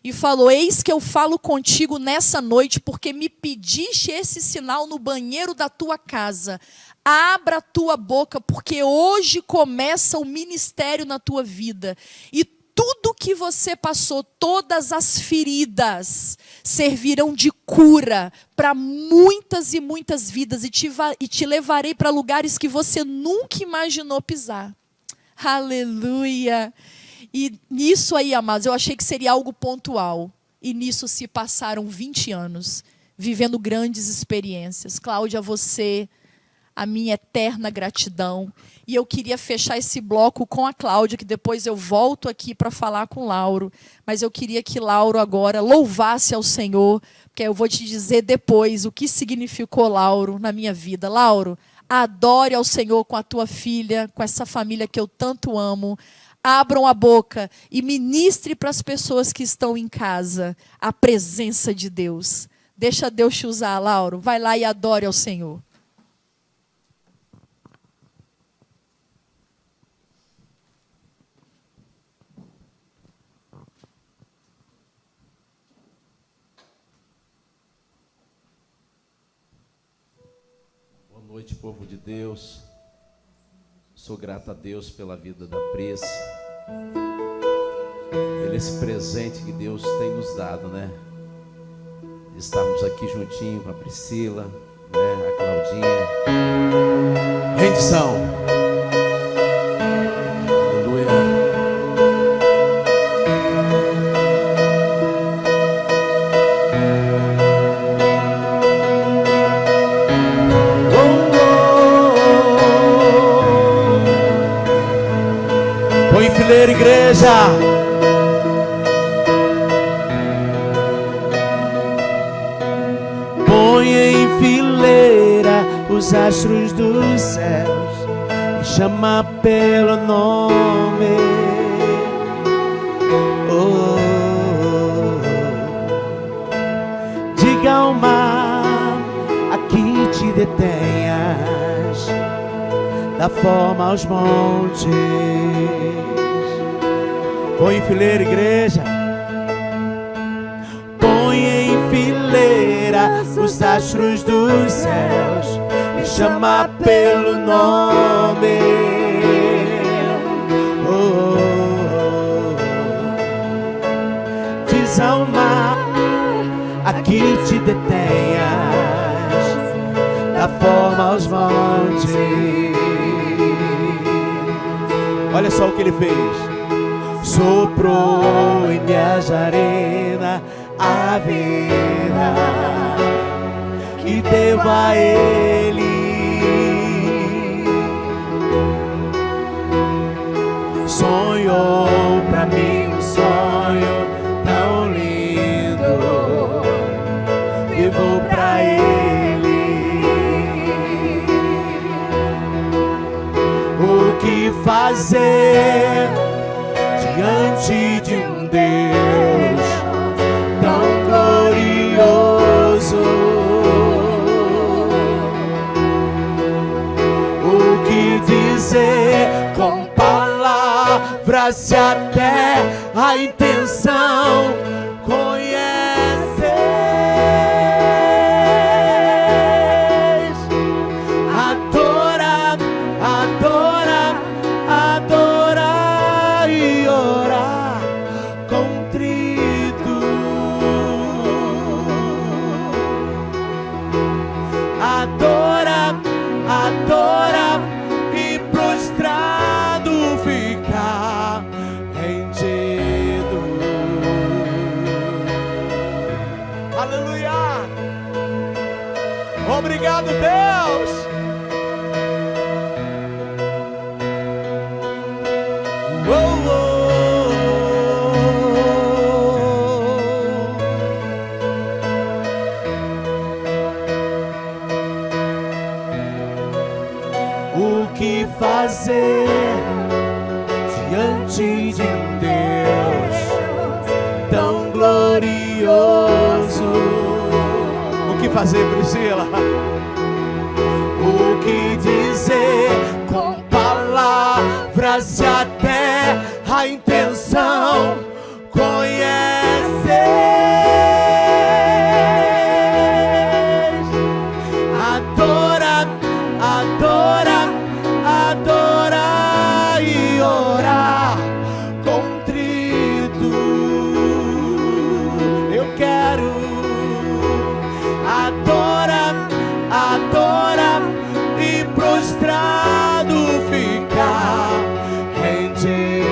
e falou, eis que eu falo contigo nessa noite, porque me pediste esse sinal no banheiro da tua casa. Abra a tua boca, porque hoje começa o ministério na tua vida. E tudo que você passou, todas as feridas, servirão de cura para muitas e muitas vidas. E te levarei para lugares que você nunca imaginou pisar. Aleluia! E nisso aí, amados, eu achei que seria algo pontual. E nisso se passaram 20 anos, vivendo grandes experiências. Cláudia, você, a minha eterna gratidão. E eu queria fechar esse bloco com a Cláudia, que depois eu volto aqui para falar com o Lauro. Mas eu queria que Lauro agora louvasse ao Senhor, porque eu vou te dizer depois o que significou Lauro na minha vida. Lauro, adore ao Senhor com a tua filha, com essa família que eu tanto amo. Abram a boca e ministre para as pessoas que estão em casa a presença de Deus. Deixa Deus te usar, Lauro. Vai lá e adore ao Senhor. Boa noite, povo de Deus. Sou grato a Deus pela vida da Pris, por esse presente que Deus tem nos dado, né? De estarmos aqui juntinho com a Priscila, né? A Claudinha. Rendição. Aleluia. Põe em fileira, igreja. Põe em fileira os astros dos céus e chama pelo nome. Oh, diga ao mar, aqui te detenhas, dá forma aos montes. Põe em fileira, igreja. Põe em fileira os astros dos céus e chamar pelo nome. Desalma a que te detenhas, da forma aos montes. Olha só o que ele fez. Soprou em minhas arenas a vida que deu a ele. Sonhou pra mim um sonho tão lindo, vivo pra ele. O que fazer diante de um Deus tão glorioso? O que dizer com palavras se até a intenção conheces? Adora, adora, adora e orar contrito. Adora, adora e prostrado ficar rendido. Aleluia! Obrigado, Deus! O que fazer diante de um Deus tão glorioso? O que fazer, Priscila? O que dizer com palavras se até a intenção conheces? Adora, adora, adora e orar contrito. Eu quero adora, adora e prostrado ficar rendido.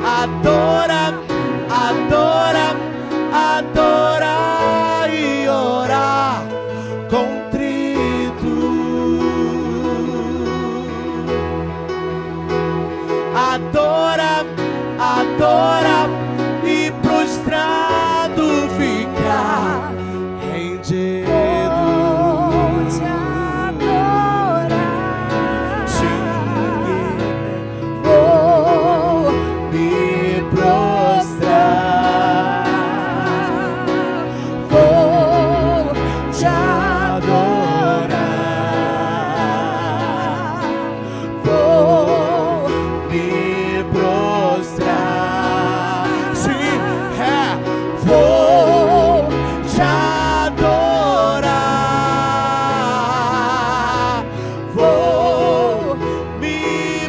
Adora, adora, adora e orar contrito. Adora, adora e prostrado ficar rendido. Vou te adorar. Vou me prostrar. Vou te adorar. Vou me prostrar. Sim, vou te adorar. Vou me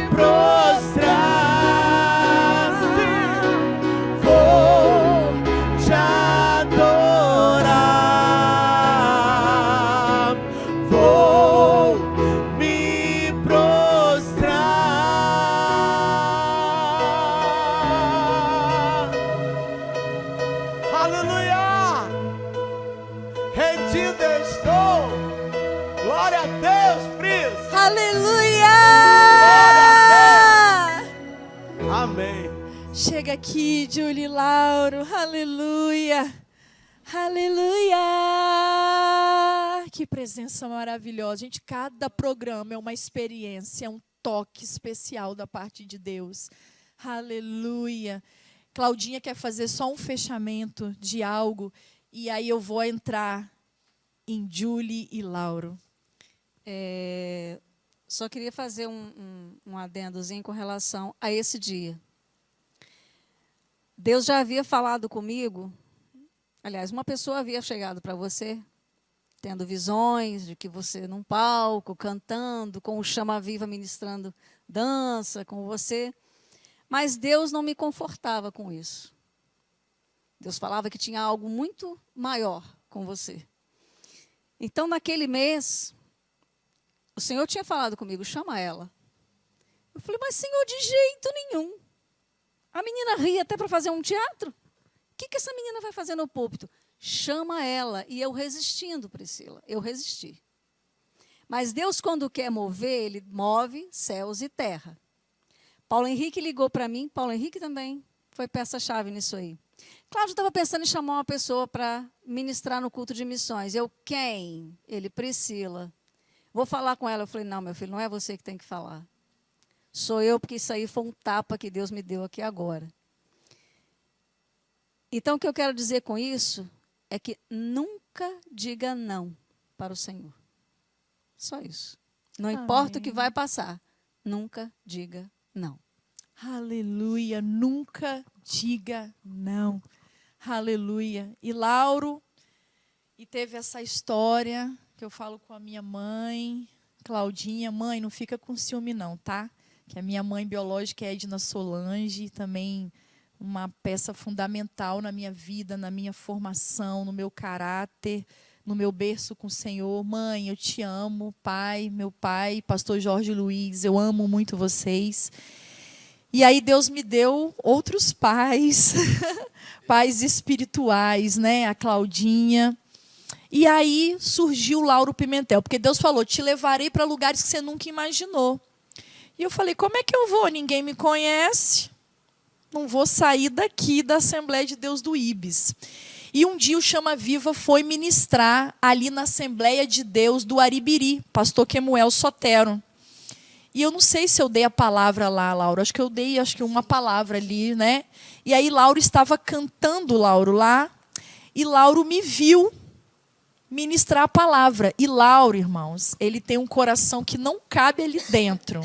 prostrar. Sim, vou te adorar. Vou me prostrar. Aleluia! Rendido eu estou. Glória a Deus, Pris. Aleluia! Amém. Chega aqui, Julie Lauro. Aleluia! Aleluia! Que presença maravilhosa. Gente, cada programa é uma experiência, é um toque especial da parte de Deus. Aleluia! Claudinha quer fazer só um fechamento de algo, e aí eu vou entrar em Julie e Lauro. Só queria fazer um adendozinho com relação a esse dia. Deus já havia falado comigo Aliás, uma pessoa havia chegado para você, tendo visões de que você num palco, cantando, com o Chama Viva ministrando dança com você. Mas Deus não me confortava com isso. Deus falava que tinha algo muito maior com você. Então, naquele mês, o Senhor tinha falado comigo, chama ela. Eu falei, mas Senhor, de jeito nenhum. A menina ria até para fazer um teatro. O que essa menina vai fazer no púlpito? Chama ela. E eu resistindo, Priscila, eu resisti. Mas Deus, quando quer mover, Ele move céus e terra. Paulo Henrique ligou para mim, Paulo Henrique também foi peça-chave nisso aí. Cláudio estava pensando em chamar uma pessoa para ministrar no culto de missões. Eu, quem? Ele, Priscila. Vou falar com ela. Eu falei, não, meu filho, não é você que tem que falar. Sou eu, porque isso aí foi um tapa que Deus me deu aqui agora. Então, o que eu quero dizer com isso é que nunca diga não para o Senhor. Só isso. Não importa o que vai passar, nunca diga não. Aleluia, nunca diga não. Aleluia. E Lauro, e teve essa história que eu falo com a minha mãe, Claudinha. Mãe, não fica com ciúme não, tá? Que a minha mãe biológica é Edna Solange, também uma peça fundamental na minha vida, na minha formação, no meu caráter, no meu berço com o Senhor. Mãe, eu te amo. Pai, meu pai, pastor Jorge Luiz, eu amo muito vocês. E aí Deus me deu outros pais, pais espirituais, né? A Claudinha. E aí surgiu o Lauro Pimentel, porque Deus falou, te levarei para lugares que você nunca imaginou. E eu falei, como é que eu vou? Ninguém me conhece. Não vou sair daqui da Assembleia de Deus do Ibis. E um dia o Chama Viva foi ministrar ali na Assembleia de Deus do Aribiri, pastor Kemuel Sotero. E eu não sei se eu dei a palavra lá, Lauro. Acho que eu dei uma palavra ali, né? E aí Lauro estava cantando, Lauro, lá. E Lauro me viu ministrar a palavra. E Lauro, irmãos, ele tem um coração que não cabe ali dentro.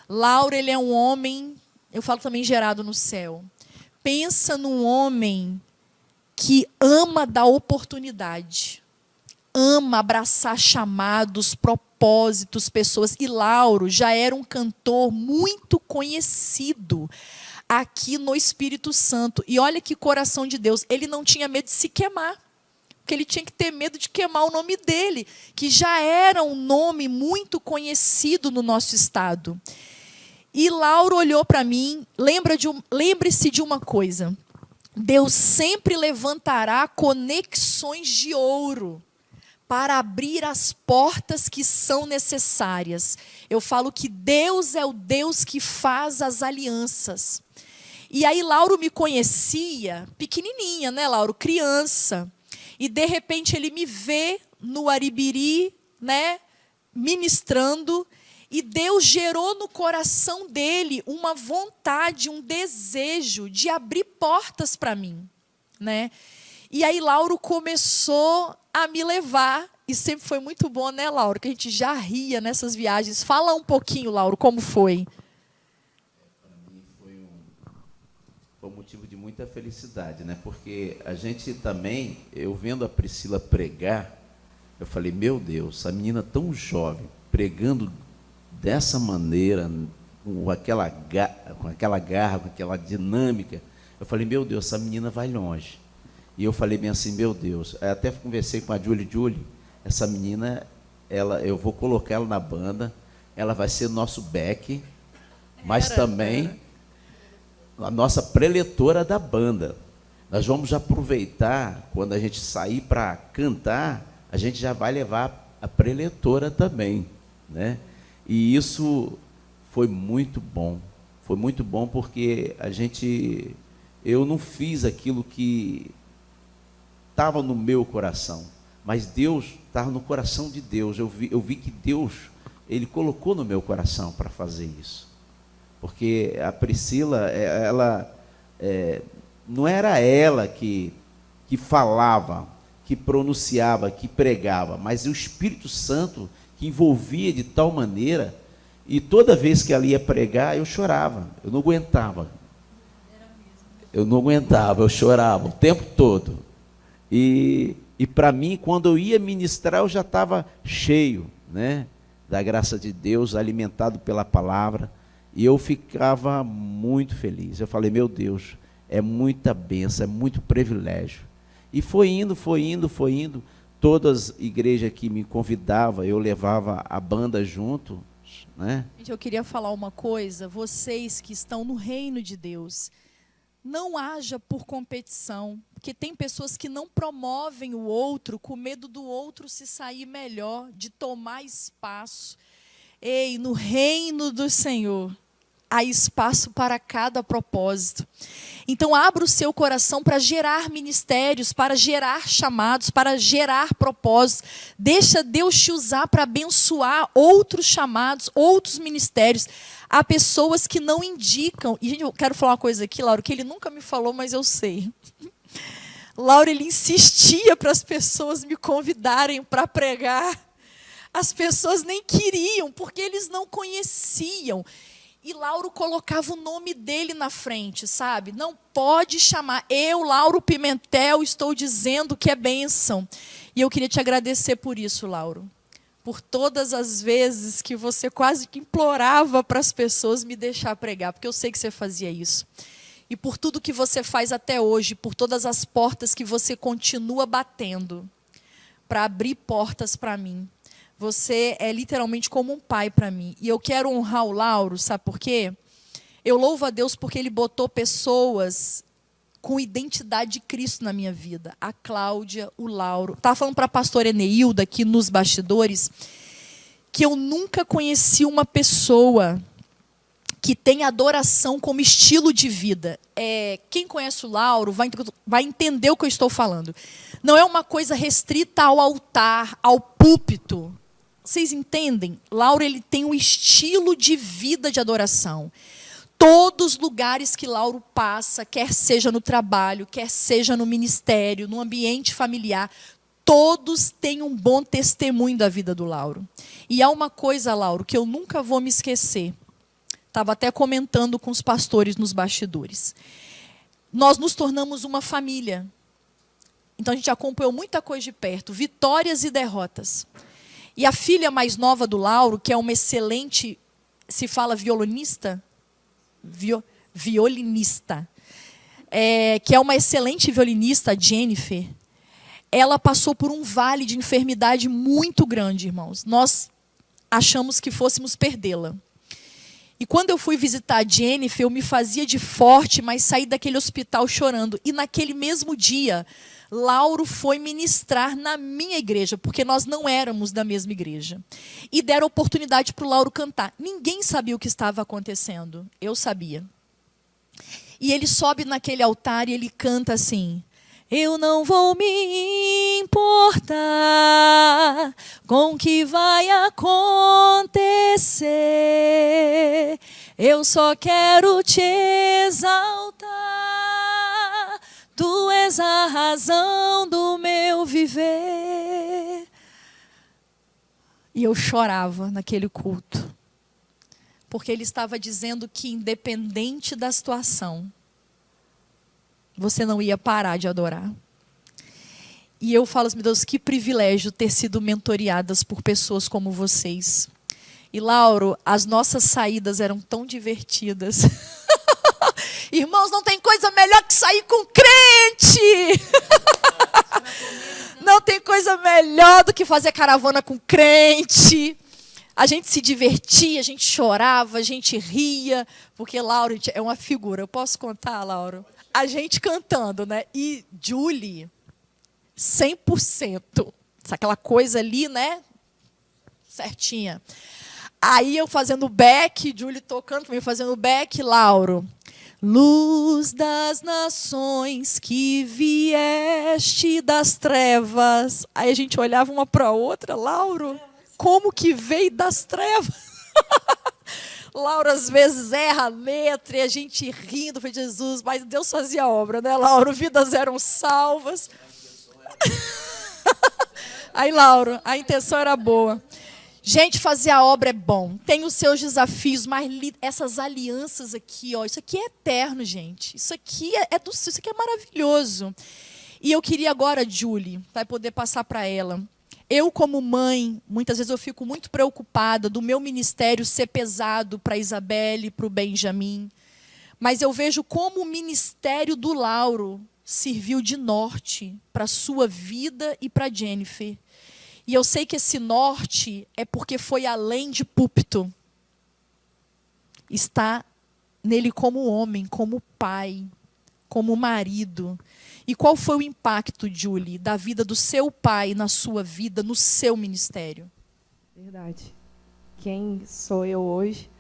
Lauro, ele é um homem, eu falo também gerado no céu. Pensa num homem que ama dar oportunidade. Ama abraçar chamados, propósitos, pessoas. E Lauro já era um cantor muito conhecido aqui no Espírito Santo. E olha que coração de Deus. Ele não tinha medo de se queimar. Porque ele tinha que ter medo de queimar o nome dele, que já era um nome muito conhecido no nosso estado. E Lauro olhou para mim, lembre-se de uma coisa. Deus sempre levantará conexões de ouro para abrir as portas que são necessárias. Eu falo que Deus é o Deus que faz as alianças. E aí Lauro me conhecia, pequenininha, né, Lauro? Criança. E, de repente, ele me vê no Aribiri, né, ministrando, e Deus gerou no coração dele uma vontade, um desejo de abrir portas para mim, né? E aí Lauro começou a me levar, e sempre foi muito bom, né, Lauro? Que a gente já ria nessas viagens. Fala um pouquinho, Lauro, como foi? Para mim foi um motivo de muita felicidade, né? Porque a gente também, eu vendo a Priscila pregar, eu falei, meu Deus, essa menina tão jovem, pregando dessa maneira, com aquela garra, com aquela dinâmica, eu falei, meu Deus, essa menina vai longe. E eu falei bem assim, meu Deus, até conversei com a Julie, essa menina, eu vou colocar ela na banda, ela vai ser nosso back, mas também a nossa preletora da banda. Nós vamos aproveitar, quando a gente sair para cantar, a gente já vai levar a preletora também, né? E isso foi muito bom porque eu não fiz aquilo que estava no meu coração, mas Deus estava no coração de Deus. Eu vi que Deus, Ele colocou no meu coração para fazer isso. Porque a Priscila, não era ela que falava, que pronunciava, que pregava, mas o Espírito Santo que envolvia de tal maneira, e toda vez que ela ia pregar, eu chorava, eu não aguentava. Eu chorava o tempo todo. E para mim, quando eu ia ministrar, eu já estava cheio, né, da graça de Deus, alimentado pela palavra, e eu ficava muito feliz. Eu falei, meu Deus, é muita bênção, é muito privilégio. E foi indo, foi indo, foi indo. Todas as igrejas que me convidavam, eu levava a banda junto, né? Gente, eu queria falar uma coisa, vocês que estão no reino de Deus, não haja por competição, porque tem pessoas que não promovem o outro com medo do outro se sair melhor, de tomar espaço. Ei, no reino do Senhor, há espaço para cada propósito. Então, abra o seu coração para gerar ministérios, para gerar chamados, para gerar propósitos. Deixa Deus te usar para abençoar outros chamados, outros ministérios. Há pessoas que não indicam. E, gente, eu quero falar uma coisa aqui, Laura, que ele nunca me falou, mas eu sei. Laura, ele insistia para as pessoas me convidarem para pregar. As pessoas nem queriam, porque eles não conheciam. E Lauro colocava o nome dele na frente, sabe? Não pode chamar. Eu, Lauro Pimentel, estou dizendo que é bênção. E eu queria te agradecer por isso, Lauro. Por todas as vezes que você quase que implorava para as pessoas me deixar pregar, porque eu sei que você fazia isso. E por tudo que você faz até hoje, por todas as portas que você continua batendo, para abrir portas para mim. Você é literalmente como um pai para mim. E eu quero honrar o Lauro, sabe por quê? Eu louvo a Deus porque Ele botou pessoas com identidade de Cristo na minha vida. A Cláudia, o Lauro. Estava falando para a pastora Eneilda aqui nos bastidores que eu nunca conheci uma pessoa que tem adoração como estilo de vida. Quem conhece o Lauro vai entender o que eu estou falando. Não é uma coisa restrita ao altar, ao púlpito. Vocês entendem? Lauro, ele tem um estilo de vida de adoração. Todos os lugares que Lauro passa, quer seja no trabalho, quer seja no ministério, no ambiente familiar, todos têm um bom testemunho da vida do Lauro. E há uma coisa, Lauro, que eu nunca vou me esquecer. Estava até comentando com os pastores nos bastidores. Nós nos tornamos uma família. Então a gente acompanhou muita coisa de perto, vitórias e derrotas. E a filha mais nova do Lauro, que é uma excelente, se fala violinista? Violinista. Que é uma excelente violinista, a Jennifer. Ela passou por um vale de enfermidade muito grande, irmãos. Nós achamos que fôssemos perdê-la. E quando eu fui visitar a Jennifer, eu me fazia de forte, mas saí daquele hospital chorando. E naquele mesmo dia, Lauro foi ministrar na minha igreja, porque nós não éramos da mesma igreja. E deram oportunidade para o Lauro cantar. Ninguém sabia o que estava acontecendo. Eu sabia. E ele sobe naquele altar e ele canta assim: eu não vou me importar com o que vai acontecer. Eu só quero te exaltar. Tu és a razão do meu viver. E eu chorava naquele culto. Porque ele estava dizendo que, independente da situação, você não ia parar de adorar. E eu falo assim, meu Deus, que privilégio ter sido mentoreadas por pessoas como vocês. E, Lauro, as nossas saídas eram tão divertidas. Irmãos, não tem coisa melhor que sair com crente. Não tem coisa melhor do que fazer caravana com crente. A gente se divertia, a gente chorava, a gente ria. Porque Lauro é uma figura. Eu posso contar, Lauro? A gente cantando, né? E Julie, 100%. Aquela coisa ali, né? Certinha. Aí eu fazendo back, Julie tocando também, fazendo back, Lauro. Luz das nações que vieste das trevas. Aí a gente olhava uma para a outra, Lauro, como que veio das trevas? Lauro às vezes erra a letra e a gente rindo, foi Jesus, mas Deus fazia a obra, né, Lauro? Vidas eram salvas. Aí, Lauro, a intenção era boa. Gente, fazer a obra é bom, tem os seus desafios, mas essas alianças aqui, ó, isso aqui é eterno, gente. Isso aqui é maravilhoso. E eu queria agora, Julie, vai poder passar para ela. Eu, como mãe, muitas vezes eu fico muito preocupada do meu ministério ser pesado para a Isabelle, para o Benjamin. Mas eu vejo como o ministério do Lauro serviu de norte para a sua vida e para a Jennifer. E eu sei que esse norte é porque foi além de púlpito. Está nele como homem, como pai, como marido. E qual foi o impacto, Julie, da vida do seu pai na sua vida, no seu ministério? Verdade. Quem sou eu hoje?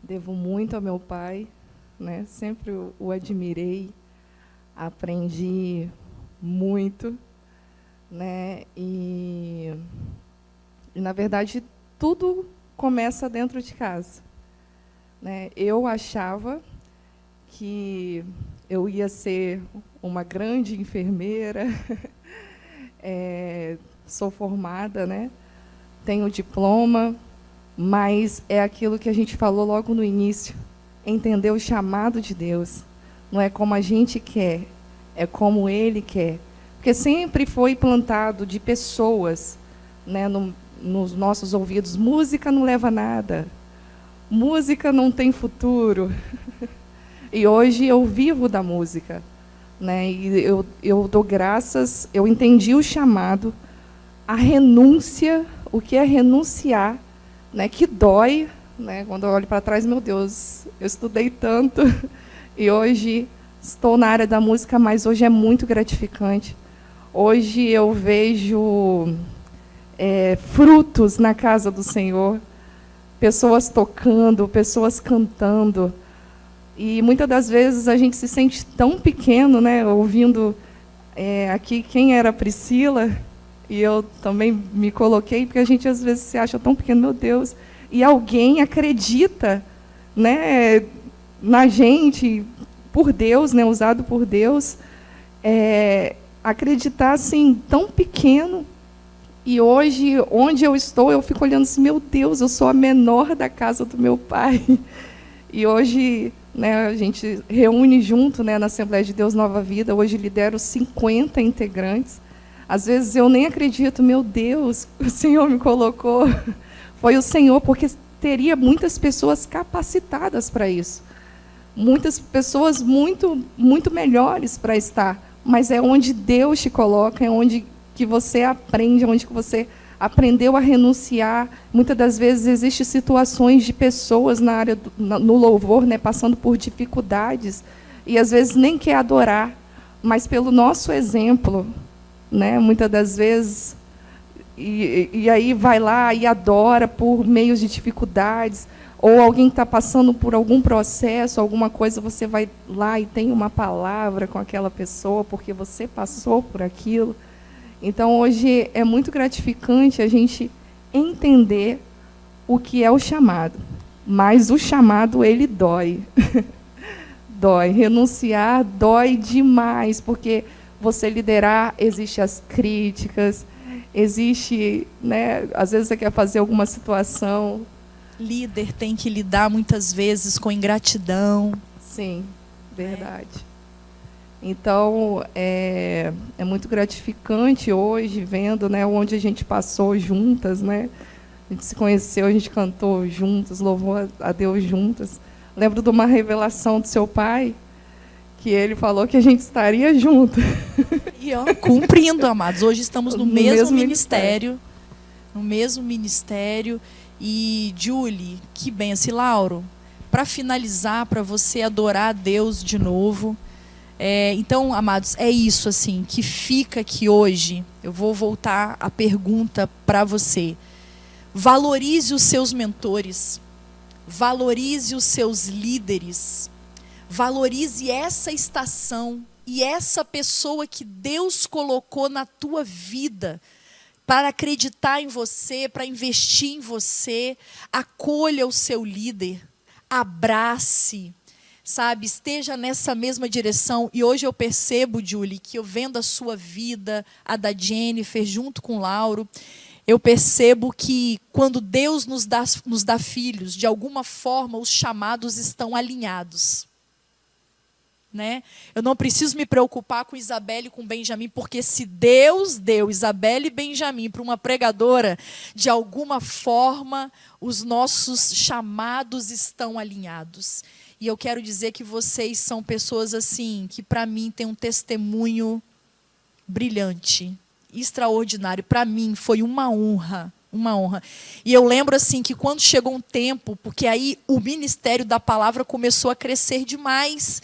Devo muito ao meu pai, né? Sempre o admirei, aprendi muito, né? E na verdade tudo começa dentro de casa, né? Eu achava que eu ia ser uma grande enfermeira, sou formada, né? Tenho diploma, mas é aquilo que a gente falou logo no início, entender o chamado de Deus. Não é como a gente quer, é como Ele quer. Porque sempre foi plantado de pessoas, né, nos nossos ouvidos, música não leva a nada, música não tem futuro. E hoje eu vivo da música, né? E eu dou graças, eu entendi o chamado, a renúncia, o que é renunciar, né? Que dói, né? Quando eu olho para trás, meu Deus, eu estudei tanto e hoje estou na área da música, mas hoje é muito gratificante. Hoje eu vejo frutos na casa do Senhor, pessoas tocando, pessoas cantando. E muitas das vezes a gente se sente tão pequeno, né, ouvindo aqui quem era a Priscila, e eu também me coloquei, porque a gente às vezes se acha tão pequeno, meu Deus, e alguém acredita, né, na gente, por Deus, né, usado por Deus, acreditar assim, tão pequeno. E hoje, onde eu estou, eu fico olhando assim, meu Deus, eu sou a menor da casa do meu pai. E hoje, né, a gente reúne junto, né, na Assembleia de Deus Nova Vida. Hoje lidero 50 integrantes. Às vezes eu nem acredito, meu Deus, o Senhor me colocou. Foi o Senhor, porque teria muitas pessoas capacitadas para isso. Muitas pessoas muito, muito melhores para estar. Mas é onde Deus te coloca, é onde que você aprende, é onde que você aprendeu a renunciar. Muitas das vezes existem situações de pessoas na área no louvor, né, passando por dificuldades, e às vezes nem quer adorar, mas pelo nosso exemplo, né, muitas das vezes, e aí vai lá e adora por meios de dificuldades, ou alguém está passando por algum processo, alguma coisa, você vai lá e tem uma palavra com aquela pessoa, porque você passou por aquilo. Então, hoje é muito gratificante a gente entender o que é o chamado. Mas o chamado, ele dói. Dói. Renunciar dói demais, porque você liderar, existem as críticas, existe, né, às vezes você quer fazer alguma situação. Líder tem que lidar muitas vezes com ingratidão. Sim, verdade. Então, é muito gratificante hoje, vendo, né, onde a gente passou juntas, né? A gente se conheceu, a gente cantou juntas, louvou a Deus juntas. Lembro de uma revelação do seu pai, que ele falou que a gente estaria junto. E ó, cumprindo, amados. Hoje estamos no mesmo ministério. No mesmo ministério. E, Julie, que benção. Lauro, para finalizar, para você adorar a Deus de novo. Então, amados, é isso assim que fica aqui hoje. Eu vou voltar a pergunta para você. Valorize os seus mentores, valorize os seus líderes, valorize essa estação e essa pessoa que Deus colocou na tua vida para acreditar em você, para investir em você. Acolha o seu líder, abrace, sabe, esteja nessa mesma direção. E hoje eu percebo, Julie, que eu vendo a sua vida, a da Jennifer, junto com o Lauro, eu percebo que quando Deus nos dá filhos, de alguma forma os chamados estão alinhados. né? Eu não preciso me preocupar com Isabelle e com Benjamim, porque se Deus deu Isabelle e Benjamim para uma pregadora, de alguma forma os nossos chamados estão alinhados. E eu quero dizer que vocês são pessoas assim, que para mim têm um testemunho brilhante, extraordinário. Para mim foi uma honra. Uma honra. E eu lembro assim que quando chegou um tempo, porque aí o ministério da palavra começou a crescer demais,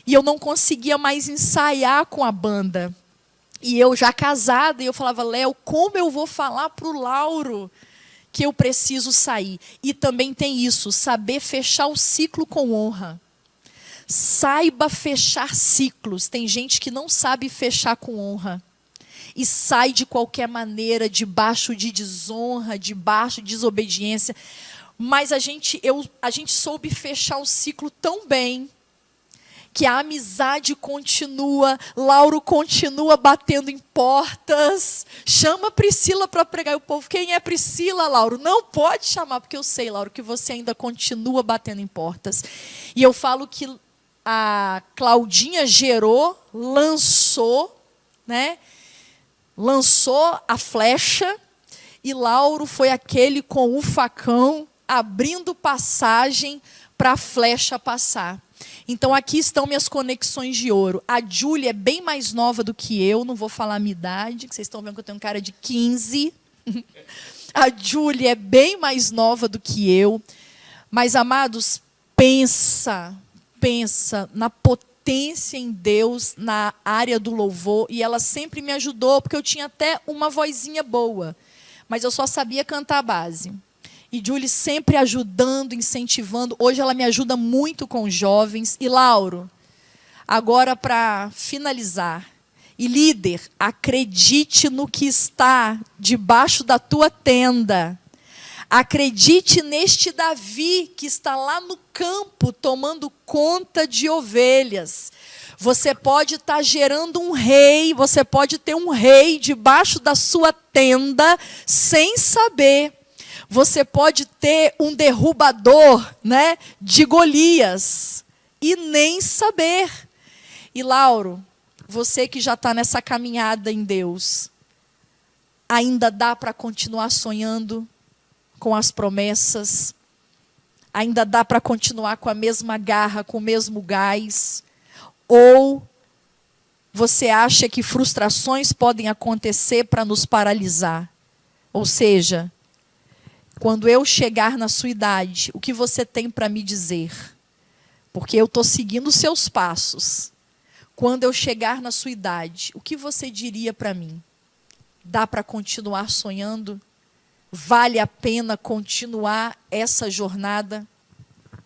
e eu não conseguia mais ensaiar com a banda. E eu já casada, e eu falava, Léo, como eu vou falar para o Lauro que eu preciso sair? E também tem isso, saber fechar o ciclo com honra. Saiba fechar ciclos. Tem gente que não sabe fechar com honra. E sai de qualquer maneira, debaixo de desonra, debaixo de desobediência. Mas a gente soube fechar o ciclo tão bem, que a amizade continua, Lauro continua batendo em portas. Chama a Priscila para pregar. E o povo, quem é Priscila, Lauro? Não pode chamar, porque eu sei, Lauro, que você ainda continua batendo em portas. E eu falo que a Claudinha gerou, lançou, né? Lançou a flecha, e Lauro foi aquele com o facão abrindo passagem para a flecha passar. Então aqui estão minhas conexões de ouro. A Júlia é bem mais nova do que eu, não vou falar a minha idade, que vocês estão vendo que eu tenho cara de 15. A Júlia é bem mais nova do que eu. Mas, amados, pensa na potência em Deus na área do louvor, e ela sempre me ajudou, porque eu tinha até uma vozinha boa, mas eu só sabia cantar a base. E Julie sempre ajudando, incentivando. Hoje ela me ajuda muito com os jovens. E Lauro, agora para finalizar, e líder, acredite no que está debaixo da tua tenda. Acredite neste Davi que está lá no campo tomando conta de ovelhas. Você pode estar gerando um rei, você pode ter um rei debaixo da sua tenda sem saber. Você pode ter um derrubador, né, de Golias e nem saber. E Lauro, você que já está nessa caminhada em Deus, ainda dá para continuar sonhando com as promessas? Ainda dá para continuar com a mesma garra, com o mesmo gás? Ou você acha que frustrações podem acontecer para nos paralisar? Ou seja, quando eu chegar na sua idade, o que você tem para me dizer? Porque eu estou seguindo os seus passos. Quando eu chegar na sua idade, o que você diria para mim? Dá para continuar sonhando? Vale a pena continuar essa jornada?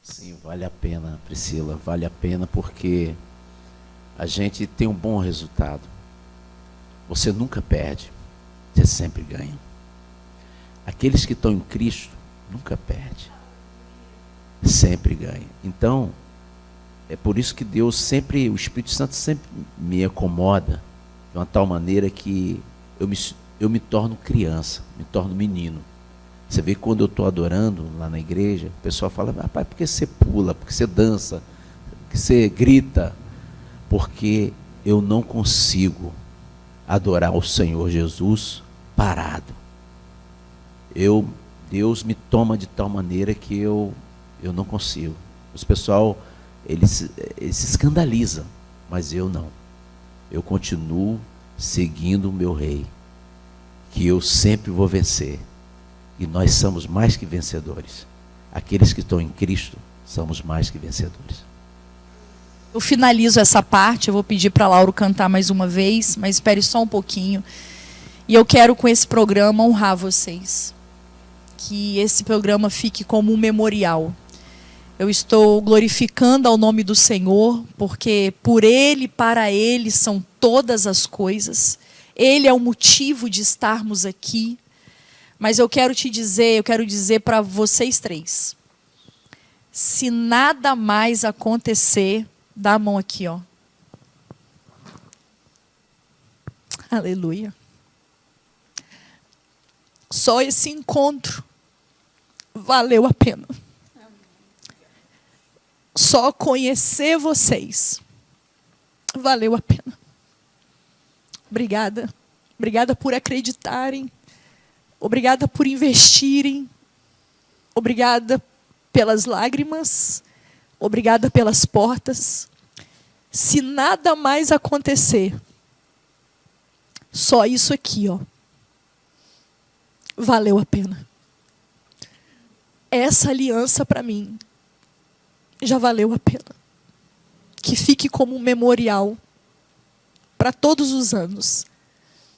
Sim, vale a pena, Priscila. Vale a pena porque a gente tem um bom resultado. Você nunca perde, você sempre ganha. Aqueles que estão em Cristo nunca perdem, sempre ganham. Então, é por isso que Deus sempre, o Espírito Santo sempre me acomoda de uma tal maneira que eu me torno criança, me torno menino. Você vê que quando eu estou adorando lá na igreja, o pessoal fala, rapaz, por que você pula, por que você dança, por que você grita? Porque eu não consigo adorar o Senhor Jesus parado. Deus me toma de tal maneira que eu não consigo. Os pessoal, eles se escandalizam, mas eu não. Eu continuo seguindo o meu rei, que eu sempre vou vencer. E nós somos mais que vencedores. Aqueles que estão em Cristo, somos mais que vencedores. Eu finalizo essa parte, eu vou pedir para Lauro cantar mais uma vez, mas espere só um pouquinho. E eu quero, com esse programa, honrar vocês. Que esse programa fique como um memorial. Eu estou glorificando ao nome do Senhor, porque por Ele, para Ele, são todas as coisas. Ele é o motivo de estarmos aqui. Mas eu quero dizer para vocês três. Se nada mais acontecer, dá a mão aqui, ó. Aleluia. Só esse encontro valeu a pena. Só conhecer vocês Valeu a pena. Obrigada. Obrigada por acreditarem. Obrigada por investirem. Obrigada pelas lágrimas. Obrigada pelas portas. Se nada mais acontecer, só isso aqui, ó, valeu a pena. Essa aliança para mim já valeu a pena. Que fique como um memorial para todos os anos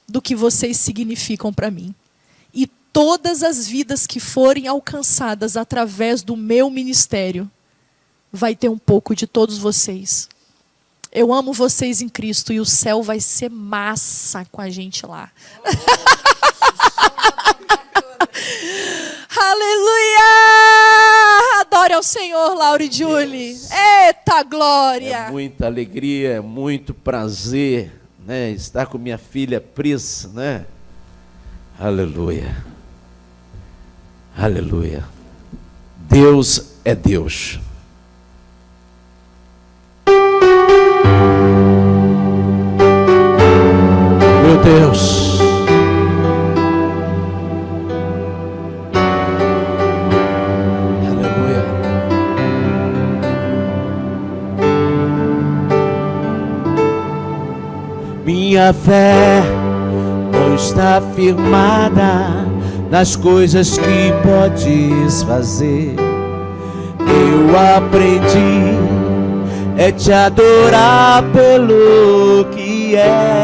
do que vocês significam para mim. E todas as vidas que forem alcançadas através do meu ministério, vai ter um pouco de todos vocês. Eu amo vocês em Cristo e o céu vai ser massa com a gente lá. Aleluia! Adore ao Senhor, Laura e Julie. Eita glória! É muita alegria, é muito prazer, né, estar com minha filha Pris, né? Aleluia. Aleluia. Deus é Deus. Meu Deus. Aleluia. Minha fé não está firmada nas coisas que podes fazer. Eu aprendi te adorar pelo que és.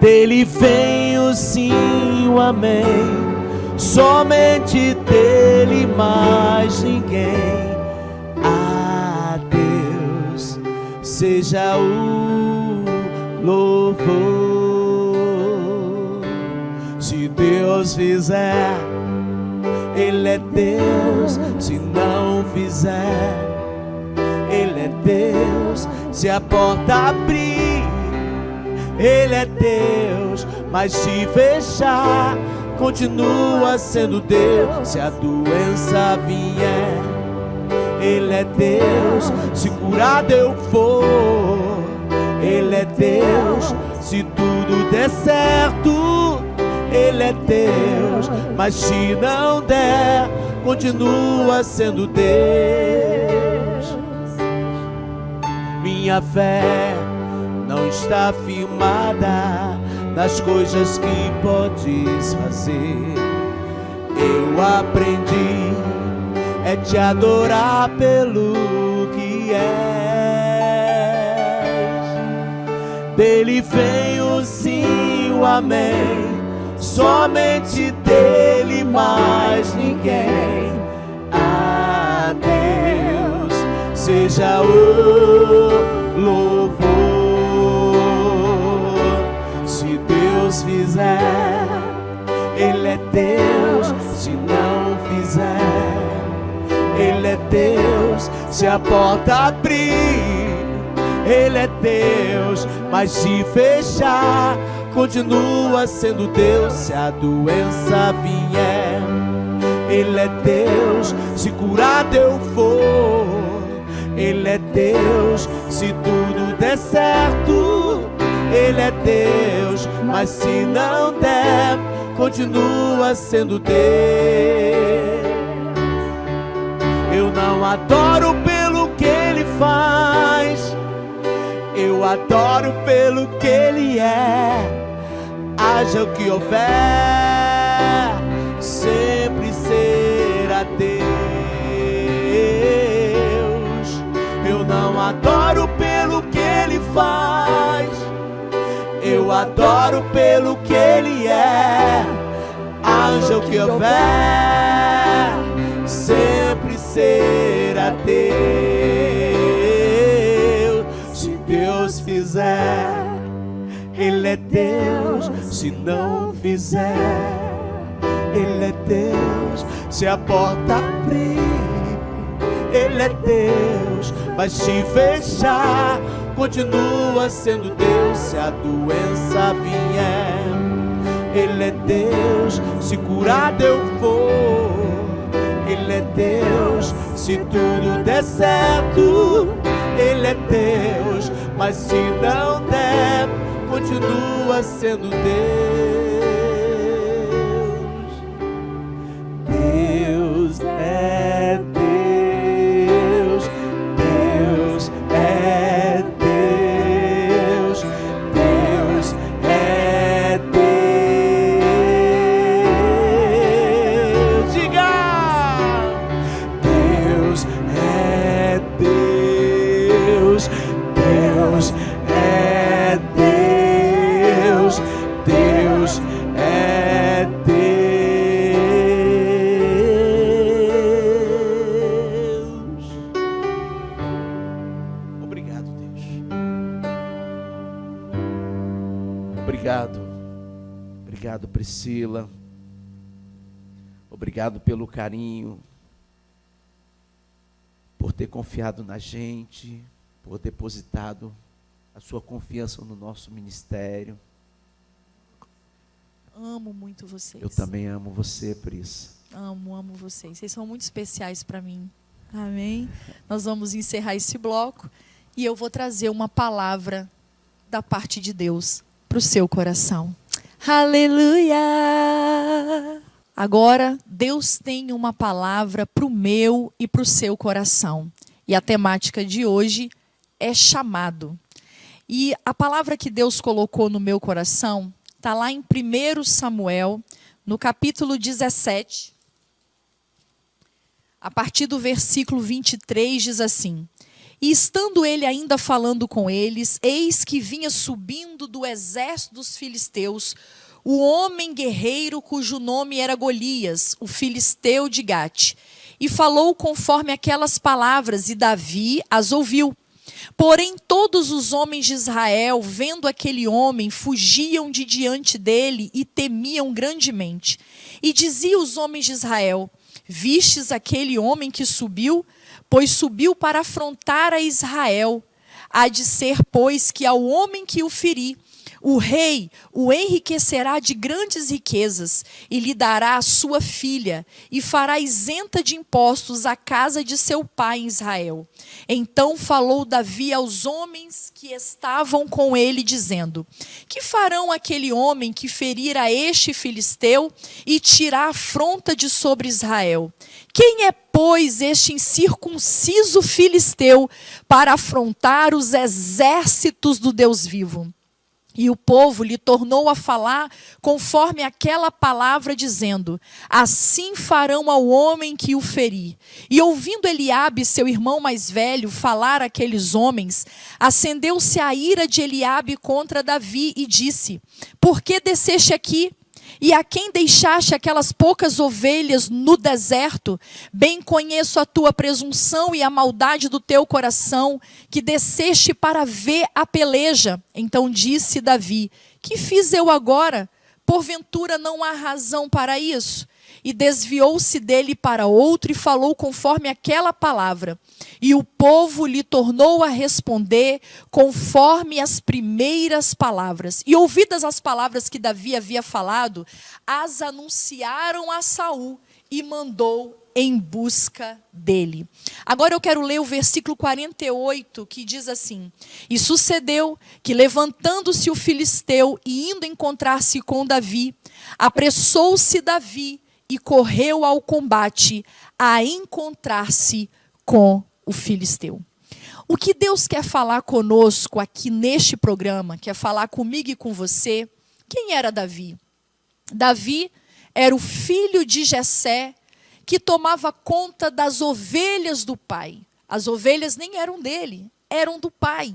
Dele vem o sim, o amém, somente dele, mais ninguém. A Deus seja o louvor. Se Deus fizer, Ele é Deus. Se não fizer, Ele é Deus. Se a porta abrir, Ele é Deus. Mas se fechar, continua sendo Deus. Se a doença vier, Ele é Deus. Se curado eu for, Ele é Deus. Se tudo der certo, Ele é Deus. Mas se não der, continua sendo Deus. Minha fé não está firmada nas coisas que podes fazer. Eu aprendi te adorar pelo que és. Dele vem o sim, o amém, somente dele, mais ninguém. A Deus seja o louvor. Se Deus fizer, Ele é Deus. Se não fizer, Ele é Deus. Se a porta abrir, Ele é Deus. Mas se fechar, continua sendo Deus. Se a doença vier, Ele é Deus. Se curado eu for, Ele é Deus. Se tudo der certo, Ele é Deus. Mas se não der, continua sendo Deus. Eu não adoro pelo que Ele faz, eu adoro pelo que Ele é. Haja o que houver, sempre será Deus. Eu não adoro pelo que Ele faz, eu adoro pelo que Ele é. Haja o que houver, sempre será Deus. Se Deus fizer, Ele é Deus. Se não fizer, Ele é Deus. Se a porta abrir, Ele é Deus. Mas se fechar, continua sendo Deus. Se a doença vier, Ele é Deus. Se curado eu for, Ele é Deus. Se tudo der certo, Ele é Deus, mas se não der, continua sendo Deus. Deus é Deus, Deus é Deus, Deus é Deus. Diga! Deus é Deus, Deus é Deus, Deus é Deus. Obrigado, Deus. Obrigado. Obrigado, Priscila. Obrigado pelo carinho, por ter confiado na gente, por depositado a sua confiança no nosso ministério. Amo muito vocês. Eu também amo você, Pris. Amo vocês. Vocês são muito especiais para mim. Amém? Nós vamos encerrar esse bloco e eu vou trazer uma palavra da parte de Deus para o seu coração. Aleluia! Agora, Deus tem uma palavra para o meu e para o seu coração. E a temática de hoje é chamado. E a palavra que Deus colocou no meu coração está lá em 1 Samuel, no capítulo 17. A partir do versículo 23 diz assim: E estando ele ainda falando com eles, eis que vinha subindo do exército dos filisteus o homem guerreiro cujo nome era Golias, o filisteu de Gate. E falou conforme aquelas palavras, e Davi as ouviu. Porém, todos os homens de Israel, vendo aquele homem, fugiam de diante dele e temiam grandemente. E diziam os homens de Israel: Vistes aquele homem que subiu? Pois subiu para afrontar a Israel. Há de ser, pois, que ao homem que o ferir, o rei o enriquecerá de grandes riquezas e lhe dará a sua filha e fará isenta de impostos a casa de seu pai em Israel. Então falou Davi aos homens que estavam com ele, dizendo: Que farão aquele homem que ferir a este filisteu e tirar a afronta de sobre Israel? Quem é, pois, este incircunciso filisteu para afrontar os exércitos do Deus vivo? E o povo lhe tornou a falar conforme aquela palavra, dizendo: Assim farão ao homem que o ferir. E ouvindo Eliabe, seu irmão mais velho, falar àqueles homens, acendeu-se a ira de Eliabe contra Davi e disse: Por que desceste aqui? E a quem deixaste aquelas poucas ovelhas no deserto? Bem conheço a tua presunção e a maldade do teu coração, que desceste para ver a peleja. Então disse Davi: Que fiz eu agora? Porventura não há razão para isso? E desviou-se dele para outro e falou conforme aquela palavra. E o povo lhe tornou a responder conforme as primeiras palavras. E ouvidas as palavras que Davi havia falado, as anunciaram a Saul e mandou em busca dele. Agora eu quero ler o versículo 48, que diz assim: E sucedeu que, levantando-se o filisteu e indo encontrar-se com Davi, apressou-se Davi e correu ao combate a encontrar-se com o filisteu. O que Deus quer falar conosco aqui neste programa, quer falar comigo e com você, quem era Davi? Davi era o filho de Jessé, que tomava conta das ovelhas do pai. As ovelhas nem eram dele, eram do pai.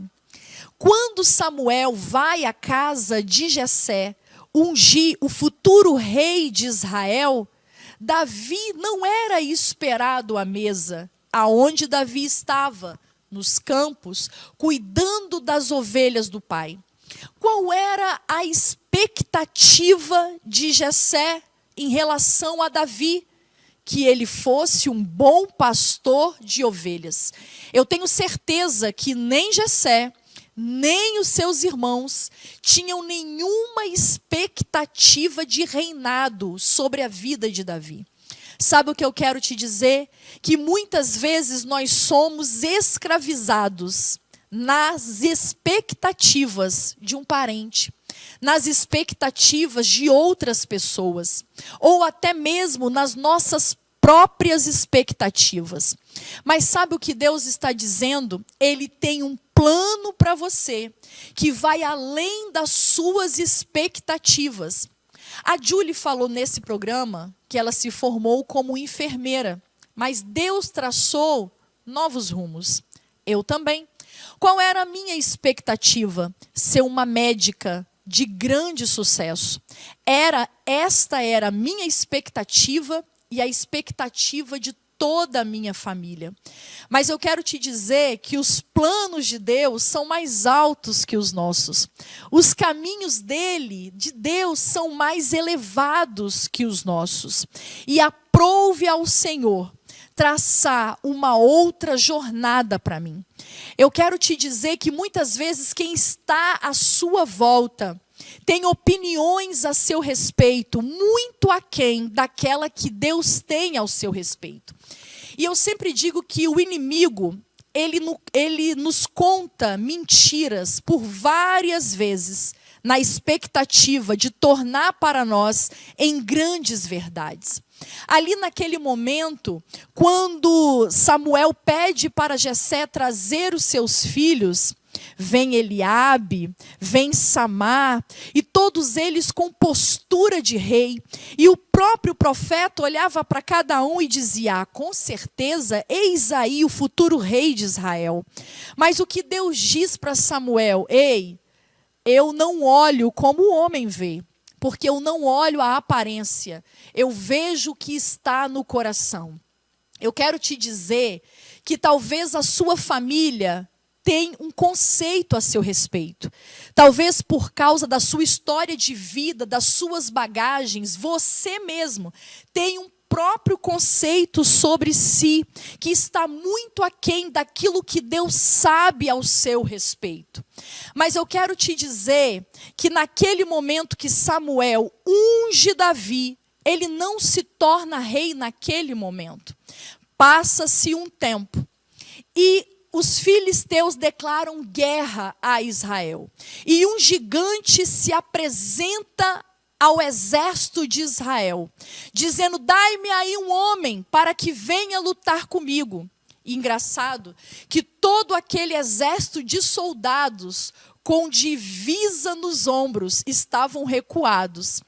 Quando Samuel vai à casa de Jessé ungir o futuro rei de Israel, Davi não era esperado à mesa, aonde Davi estava, nos campos, cuidando das ovelhas do pai. Qual era a expectativa de Jessé em relação a Davi? Que ele fosse um bom pastor de ovelhas. Eu tenho certeza que nem Jessé, nem os seus irmãos tinham nenhuma expectativa de reinado sobre a vida de Davi. Sabe o que eu quero te dizer? Que muitas vezes nós somos escravizados nas expectativas de um parente, nas expectativas de outras pessoas, ou até mesmo nas nossas próprias expectativas. Mas sabe o que Deus está dizendo? Ele tem um plano para você que vai além das suas expectativas. A Julie falou nesse programa que ela se formou como enfermeira, mas Deus traçou novos rumos. Eu também. Qual era a minha expectativa? Ser uma médica de grande sucesso. Esta era a minha expectativa e a expectativa de toda a minha família. Mas eu quero te dizer que os planos de Deus são mais altos que os nossos. Os caminhos de Deus, são mais elevados que os nossos. E aprove ao Senhor traçar uma outra jornada para mim. Eu quero te dizer que muitas vezes quem está à sua volta tem opiniões a seu respeito muito aquém daquela que Deus tem ao seu respeito. E eu sempre digo que o inimigo, ele nos conta mentiras por várias vezes, na expectativa de tornar para nós em grandes verdades. Ali naquele momento, quando Samuel pede para Jessé trazer os seus filhos, vem Eliabe, vem Samar, e todos eles com postura de rei. E o próprio profeta olhava para cada um e dizia: com certeza, eis aí o futuro rei de Israel. Mas o que Deus diz para Samuel? Ei, eu não olho como o homem vê, porque eu não olho a aparência, eu vejo o que está no coração. Eu quero te dizer que talvez a sua família tem um conceito a seu respeito. Talvez por causa da sua história de vida, das suas bagagens, você mesmo tem um próprio conceito sobre si, que está muito aquém daquilo que Deus sabe ao seu respeito. Mas eu quero te dizer que naquele momento que Samuel unge Davi, ele não se torna rei naquele momento. Passa-se um tempo e os filisteus declaram guerra a Israel. E um gigante se apresenta ao exército de Israel, dizendo: dai-me aí um homem para que venha lutar comigo. E engraçado que todo aquele exército de soldados com divisa nos ombros estavam recuados.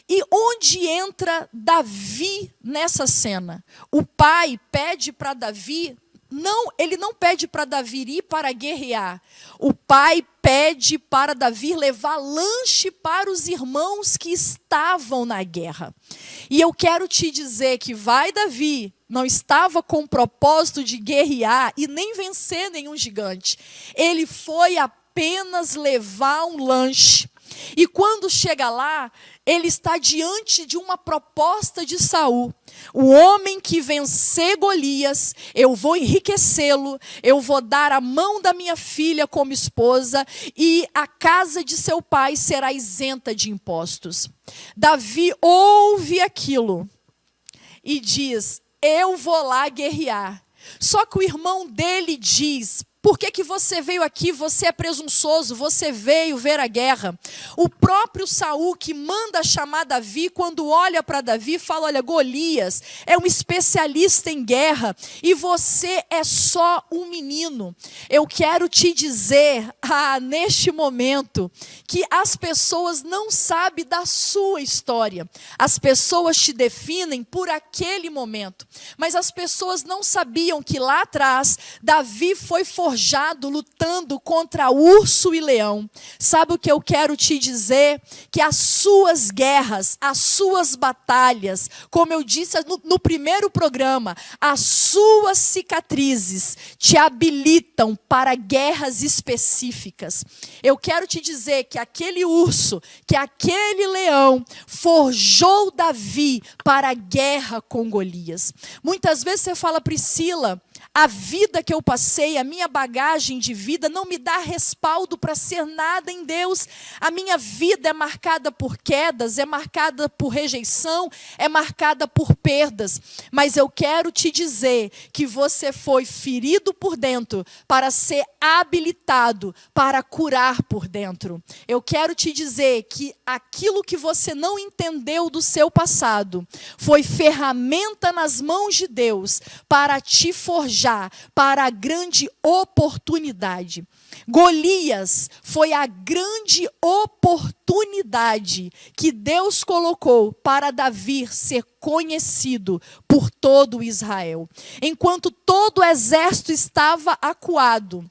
E onde entra Davi nessa cena? O pai pede para Davi, ele não pede para Davi ir para guerrear. O pai pede para Davi levar lanche para os irmãos que estavam na guerra. E eu quero te dizer que Davi não estava com o propósito de guerrear e nem vencer nenhum gigante. Ele foi apenas levar um lanche. E quando chega lá, ele está diante de uma proposta de Saul. O homem que vencer Golias, eu vou enriquecê-lo, eu vou dar a mão da minha filha como esposa e a casa de seu pai será isenta de impostos. Davi ouve aquilo e diz: eu vou lá guerrear. Só que o irmão dele diz: por que você veio aqui? Você é presunçoso, você veio ver a guerra. O próprio Saul, que manda chamar Davi, quando olha para Davi, fala: olha, Golias é um especialista em guerra e você é só um menino. Eu quero te dizer, neste momento, que as pessoas não sabem da sua história. As pessoas te definem por aquele momento. Mas as pessoas não sabiam que lá atrás, Davi foi forjado lutando contra urso e leão. Sabe o que eu quero te dizer? Que as suas guerras, as suas batalhas, como eu disse no primeiro programa, as suas cicatrizes te habilitam para guerras específicas. Eu quero te dizer que aquele urso, que aquele leão forjou Davi para a guerra com Golias. Muitas vezes você fala: Priscila, A vida que eu passei, a minha bagagem de vida não me dá respaldo para ser nada em Deus. A minha vida é marcada por quedas, é marcada por rejeição, é marcada por perdas. Mas eu quero te dizer que você foi ferido por dentro para ser habilitado para curar por dentro. Eu quero te dizer que aquilo que você não entendeu do seu passado foi ferramenta nas mãos de Deus para te forjar para a grande oportunidade. Golias foi a grande oportunidade que Deus colocou para Davi ser conhecido por todo Israel. Enquanto todo o exército estava acuado,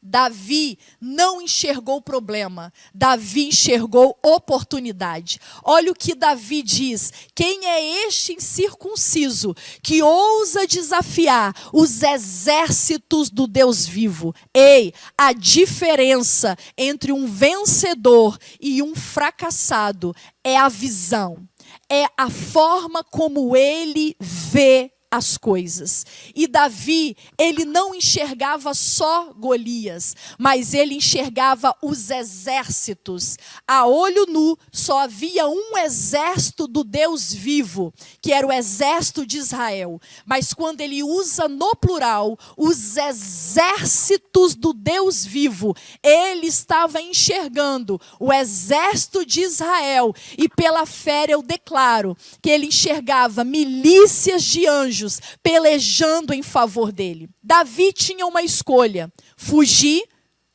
Davi não enxergou o problema, Davi enxergou oportunidade. Olha o que Davi diz: quem é este incircunciso que ousa desafiar os exércitos do Deus vivo? Ei, a diferença entre um vencedor e um fracassado é a visão, é a forma como ele vê as coisas. E Davi, ele não enxergava só Golias, mas ele enxergava os exércitos. A olho nu, só havia um exército do Deus vivo, que era o exército de Israel. Mas quando ele usa no plural, os exércitos do Deus vivo, ele estava enxergando o exército de Israel. E pela fé eu declaro que ele enxergava milícias de anjos pelejando em favor dele. Davi tinha uma escolha: fugir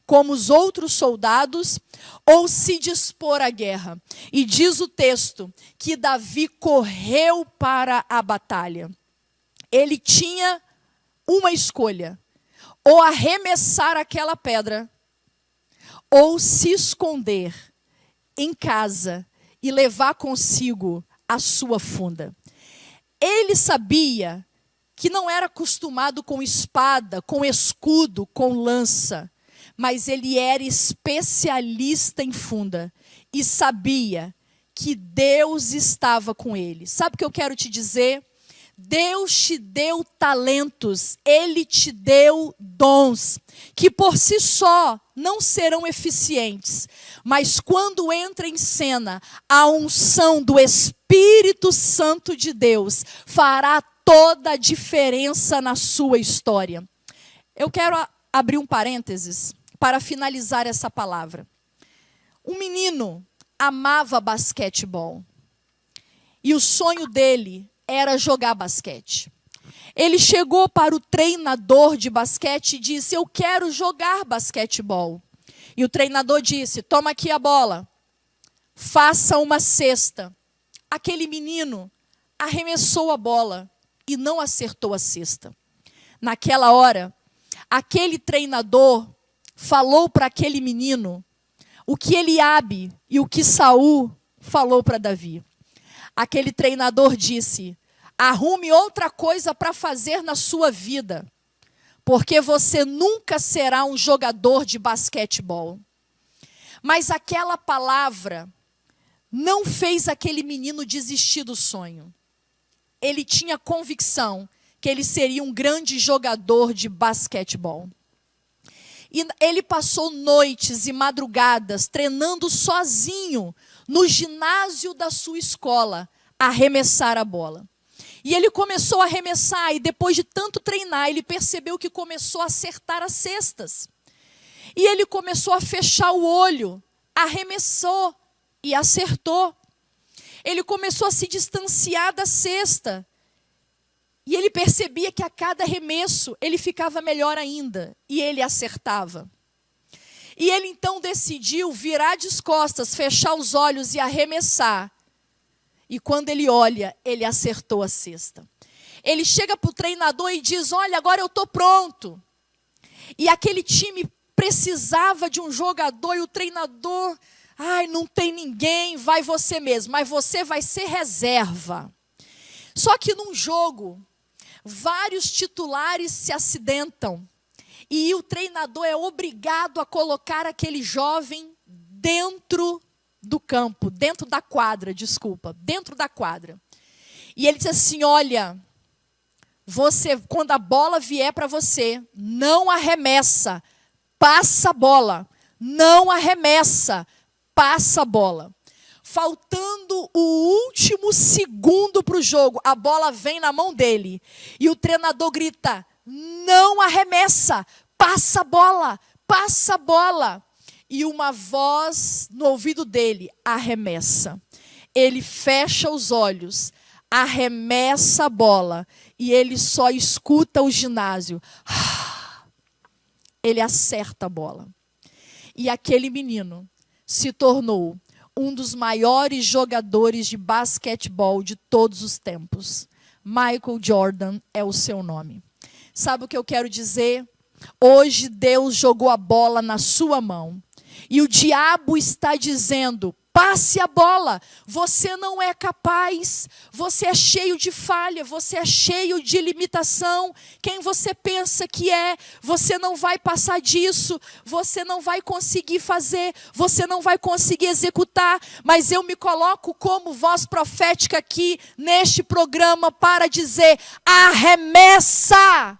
como os outros soldados ou se dispor à guerra. E diz o texto que Davi correu para a batalha. Ele tinha uma escolha: ou arremessar aquela pedra, ou se esconder em casa e levar consigo a sua funda. Ele sabia que não era acostumado com espada, com escudo, com lança, mas ele era especialista em funda e sabia que Deus estava com ele. Sabe o que eu quero te dizer? Deus te deu talentos, Ele te deu dons, que por si só não serão eficientes, mas quando entra em cena a unção do Espírito Santo de Deus, fará toda a diferença na sua história. Eu quero abrir um parênteses para finalizar essa palavra. Um menino amava basquetebol, e o sonho dele era jogar basquete. Ele chegou para o treinador de basquete e disse: eu quero jogar basquetebol. E o treinador disse: toma aqui a bola, faça uma cesta. Aquele menino arremessou a bola e não acertou a cesta. Naquela hora, aquele treinador falou para aquele menino o que Eliabe e o que Saul falou para Davi. Aquele treinador disse: arrume outra coisa para fazer na sua vida, porque você nunca será um jogador de basquetebol. Mas aquela palavra não fez aquele menino desistir do sonho. Ele tinha convicção que ele seria um grande jogador de basquetebol. E ele passou noites e madrugadas treinando sozinho no ginásio da sua escola, a arremessar a bola. E ele começou a arremessar, e depois de tanto treinar, ele percebeu que começou a acertar as cestas. E ele começou a fechar o olho, arremessou e acertou. Ele começou a se distanciar da cesta. E ele percebia que a cada arremesso ele ficava melhor ainda, e ele acertava. E ele então decidiu virar de costas, fechar os olhos e arremessar. E quando ele olha, ele acertou a cesta. Ele chega para o treinador e diz: olha, agora eu estou pronto. E aquele time precisava de um jogador, e o treinador: ai, não tem ninguém, vai você mesmo, mas você vai ser reserva. Só que num jogo, vários titulares se acidentam. E o treinador é obrigado a colocar aquele jovem dentro do campo, dentro da quadra. E ele diz assim: olha, quando a bola vier para você, não arremessa, passa a bola. Não arremessa, passa a bola. Faltando o último segundo para o jogo, a bola vem na mão dele. E o treinador grita: não arremessa, passa a bola, passa a bola. E uma voz no ouvido dele: arremessa. Ele fecha os olhos, arremessa a bola. E ele só escuta o ginásio. Ele acerta a bola. E aquele menino se tornou um dos maiores jogadores de basquetebol de todos os tempos. Michael Jordan é o seu nome. Sabe o que eu quero dizer? Hoje Deus jogou a bola na sua mão. E o diabo está dizendo: passe a bola, você não é capaz, você é cheio de falha, você é cheio de limitação. Quem você pensa que é, você não vai passar disso, você não vai conseguir fazer, você não vai conseguir executar. Mas eu me coloco como voz profética aqui neste programa para dizer: arremessa!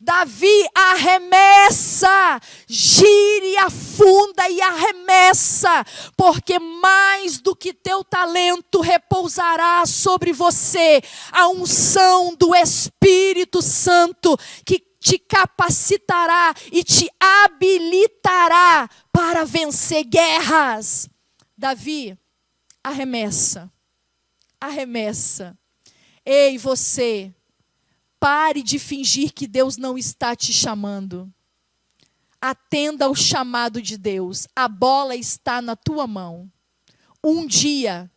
Davi arremessa, gire, afunda e arremessa, porque mais do que teu talento repousará sobre você a unção do Espírito Santo, que te capacitará e te habilitará para vencer guerras. Davi, arremessa, arremessa. Ei, você, pare de fingir que Deus não está te chamando. Atenda ao chamado de Deus. A bola está na tua mão. Um dia,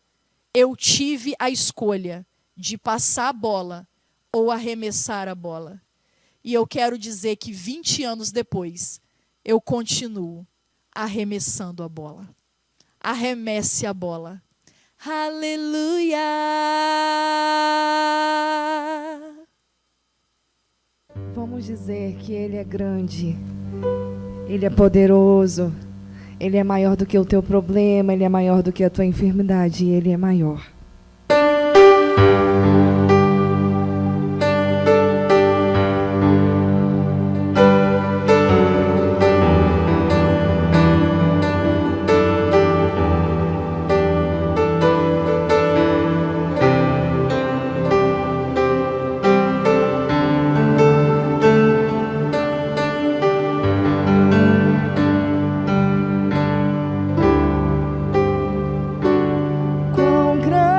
eu tive a escolha de passar a bola ou arremessar a bola. E eu quero dizer que 20 anos depois, eu continuo arremessando a bola. Arremesse a bola. Aleluia! Vamos dizer que Ele é grande, Ele é poderoso, Ele é maior do que o teu problema, Ele é maior do que a tua enfermidade, Ele é maior. Quão grande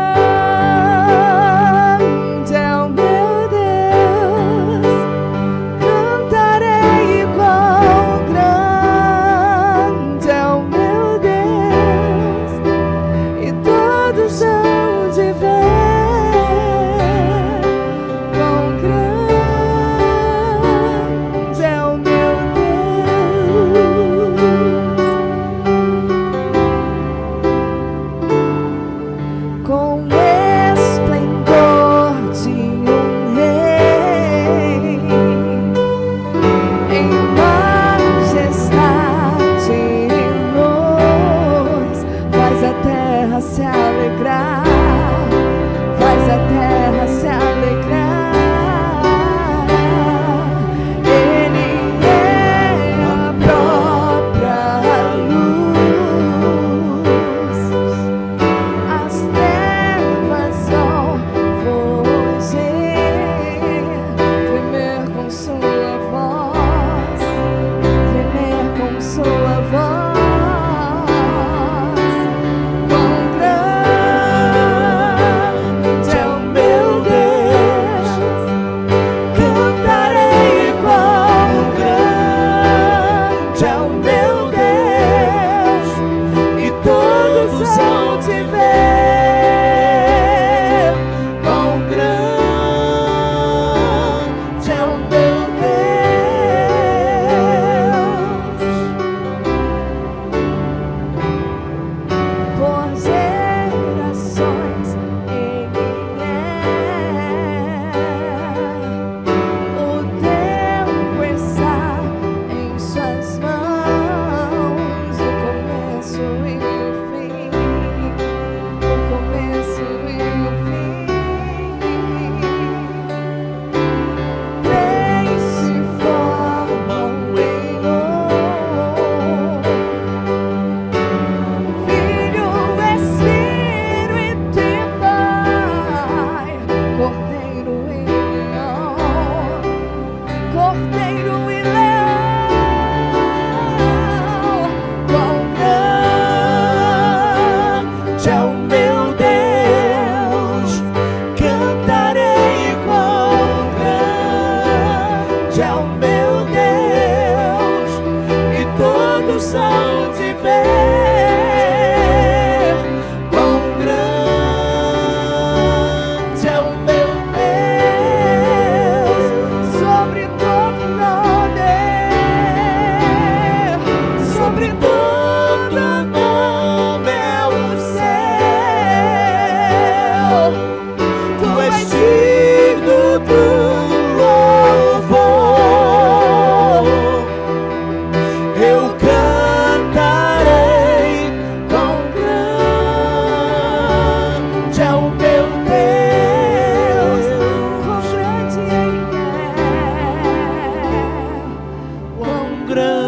grande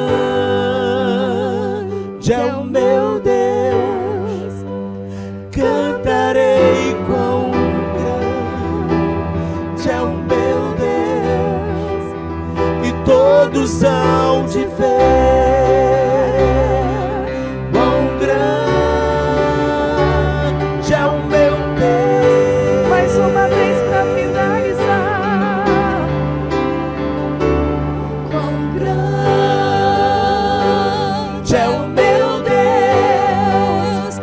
é o meu Deus, cantarei quão grande é o meu Deus, e todos hão de ver quão grande é o meu Deus. Mais uma vez para finalizar. Quão grande é o meu Deus,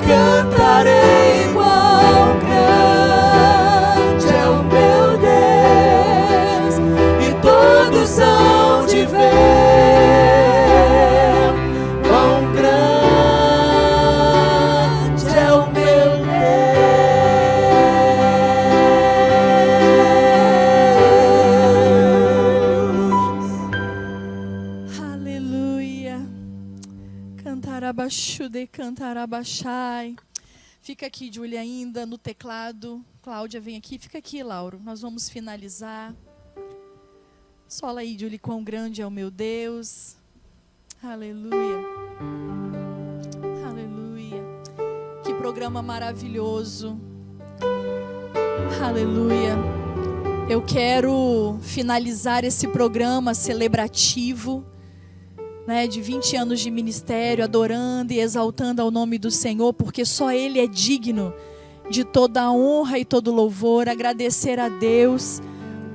cantarei quão grande é o meu Deus, e todos hão de ver quão grande é o meu Deus. Aleluia. Cantarabaxude, cantarabaxai. Fica aqui, Júlia, ainda no teclado. Cláudia, vem aqui. Fica aqui, Lauro. Nós vamos finalizar. Sola aí, Júlia, quão grande é o meu Deus. Aleluia. Aleluia. Que programa maravilhoso. Aleluia. Eu quero finalizar esse programa celebrativo, né, de 20 anos de ministério, adorando e exaltando ao nome do Senhor, porque só Ele é digno de toda a honra e todo louvor. Agradecer a Deus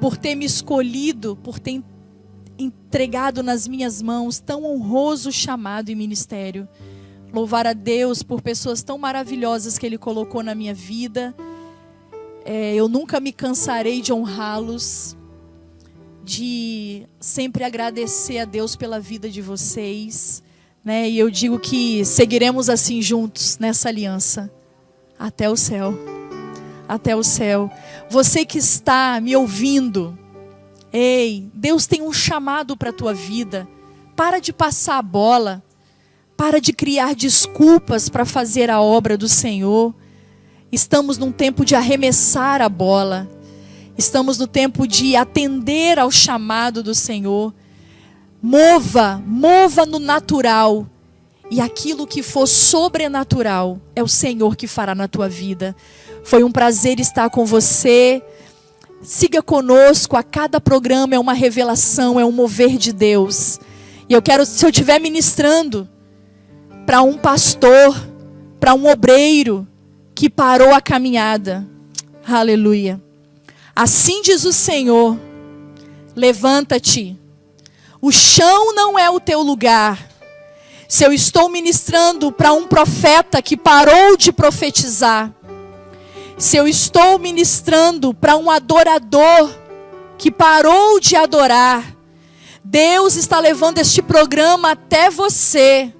por ter me escolhido, por ter entregado nas minhas mãos tão honroso chamado e ministério. Louvar a Deus por pessoas tão maravilhosas que Ele colocou na minha vida. Eu nunca me cansarei de honrá-los, de sempre agradecer a Deus pela vida de vocês, né? E eu digo que seguiremos assim juntos nessa aliança até o céu. Até o céu. Você que está me ouvindo, ei, Deus tem um chamado para a tua vida. Para de passar a bola. Para de criar desculpas para fazer a obra do Senhor. Estamos num tempo de arremessar a bola. Estamos no tempo de atender ao chamado do Senhor. Mova no natural. E aquilo que for sobrenatural é o Senhor que fará na tua vida. Foi um prazer estar com você. Siga conosco, a cada programa é uma revelação, é um mover de Deus. E eu quero, se eu estiver ministrando para um pastor, para um obreiro que parou a caminhada, aleluia. Assim diz o Senhor, levanta-te, o chão não é o teu lugar. Se eu estou ministrando para um profeta que parou de profetizar, se eu estou ministrando para um adorador que parou de adorar, Deus está levando este programa até você,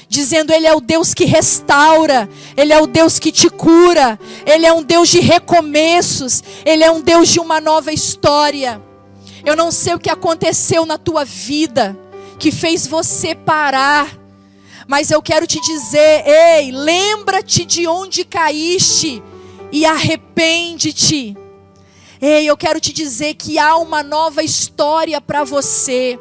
dizendo: Ele é o Deus que restaura, Ele é o Deus que te cura, Ele é um Deus de recomeços, Ele é um Deus de uma nova história. Eu não sei o que aconteceu na tua vida, que fez você parar, mas eu quero te dizer: ei, lembra-te de onde caíste e arrepende-te. Ei, eu quero te dizer que há uma nova história para você.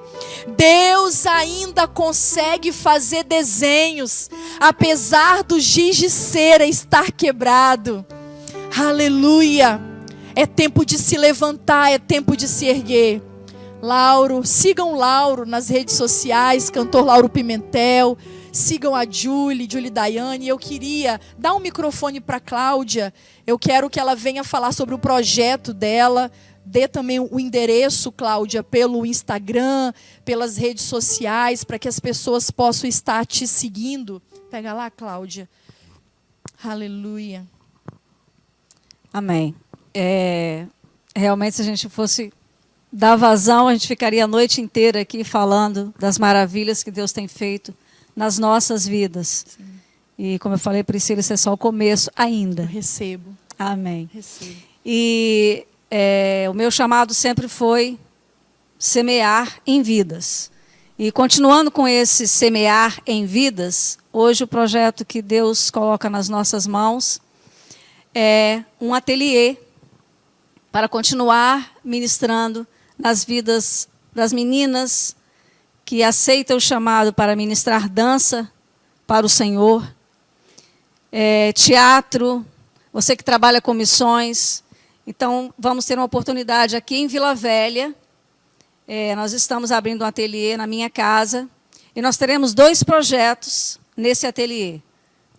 Deus ainda consegue fazer desenhos, apesar do giz de cera estar quebrado. Aleluia. É tempo de se levantar, é tempo de se erguer. Lauro, sigam Lauro nas redes sociais, cantor Lauro Pimentel. Sigam a Julie Daiane. Eu queria dar um microfone para a Cláudia. Eu quero que ela venha falar sobre o projeto dela. Dê também o endereço, Cláudia, pelo Instagram, pelas redes sociais, para que as pessoas possam estar te seguindo. Pega lá, Cláudia. Aleluia. Amém. Realmente, se a gente fosse dar vazão, a gente ficaria a noite inteira aqui falando das maravilhas que Deus tem feito nas nossas vidas. Sim. E como eu falei, Priscila, isso é só o começo ainda. Eu recebo. Amém. Recebo. E o meu chamado sempre foi semear em vidas. E continuando com esse semear em vidas, hoje o projeto que Deus coloca nas nossas mãos é um ateliê para continuar ministrando nas vidas das meninas que aceita o chamado para ministrar dança para o Senhor, teatro, você que trabalha com missões. Então, vamos ter uma oportunidade aqui em Vila Velha. Nós estamos abrindo um ateliê na minha casa e nós teremos 2 projetos nesse ateliê.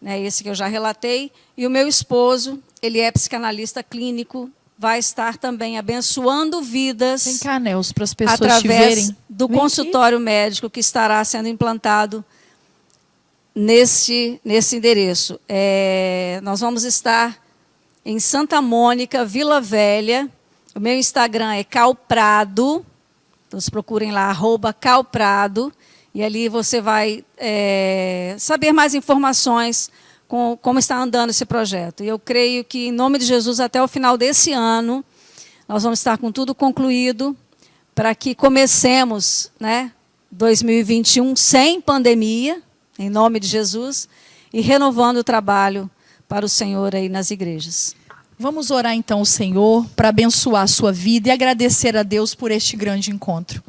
Esse que eu já relatei. E o meu esposo, ele é psicanalista clínico, vai estar também abençoando vidas. Vem cá, Nelson, para as pessoas te através verem. do Vem consultório médico que estará sendo implantado nesse endereço. Nós vamos estar em Santa Mônica, Vila Velha. O meu Instagram é Calprado. Então, procurem lá, @Calprado. E ali você vai saber mais informações com como está andando esse projeto. E eu creio que, em nome de Jesus, até o final desse ano, nós vamos estar com tudo concluído para que comecemos 2021 sem pandemia, em nome de Jesus, e renovando o trabalho para o Senhor aí nas igrejas. Vamos orar então ao Senhor para abençoar a sua vida e agradecer a Deus por este grande encontro.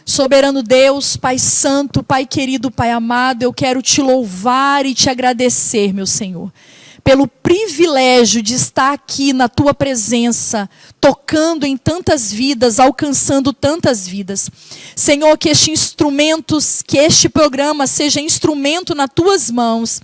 Soberano Deus, Pai Santo, Pai querido, Pai amado, eu quero te louvar e te agradecer, meu Senhor, pelo privilégio de estar aqui na tua presença, tocando em tantas vidas, alcançando tantas vidas. Senhor, que este programa seja instrumento nas tuas mãos,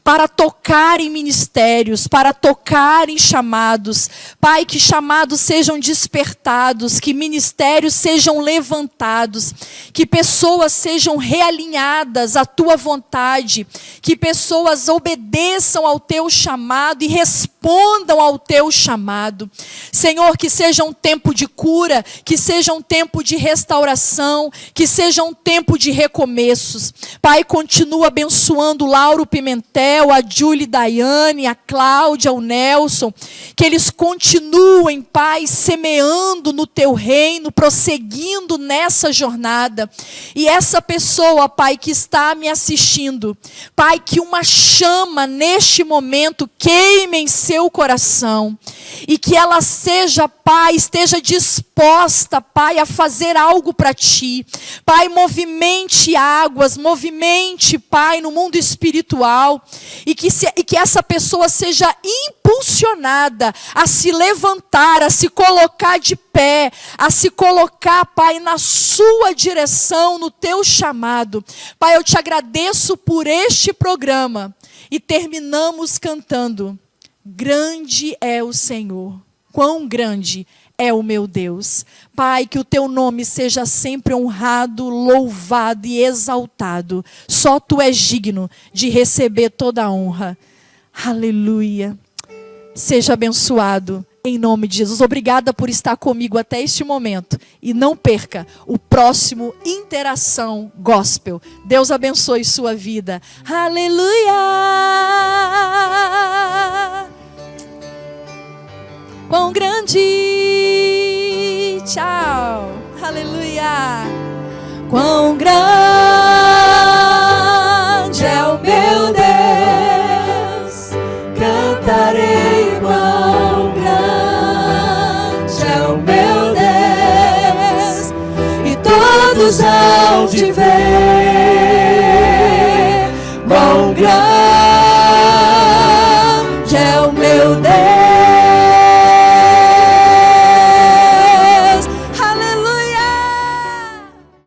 para tocar em ministérios, para tocar em chamados. Pai, que chamados sejam despertados, que ministérios sejam levantados, que pessoas sejam realinhadas à tua vontade, que pessoas obedeçam ao teu chamado e respondam ao teu chamado. Senhor, que seja um tempo de cura, que seja um tempo de restauração, que seja um tempo de recomeços. Pai, continua abençoando o Lauro Pimentel, a Julie Daiane, a Cláudia, o Nelson, que eles continuem, Pai, semeando no teu reino, prosseguindo nessa jornada. E essa pessoa, Pai, que está me assistindo, Pai, que uma chama neste momento queime em seu coração e que ela seja, Pai, esteja disposta, Pai, a fazer algo para ti. Pai, movimente águas, movimente, Pai, no mundo espiritual, e que essa pessoa seja impulsionada a se levantar, a se colocar de pé, a se colocar, Pai, na sua direção, no teu chamado. Pai, eu te agradeço por este programa e terminamos cantando: grande é o Senhor, quão grande é o meu Deus. Pai, que o teu nome seja sempre honrado, louvado e exaltado. Só tu és digno de receber toda a honra. Aleluia. Seja abençoado em nome de Jesus. Obrigada por estar comigo até este momento. E não perca o próximo Interação Gospel. Deus abençoe sua vida. Aleluia. Quão grande, tchau, aleluia. Quão grande é o meu Deus, cantarei. Quão grande é o meu Deus, e todos hão de ver. Quão grande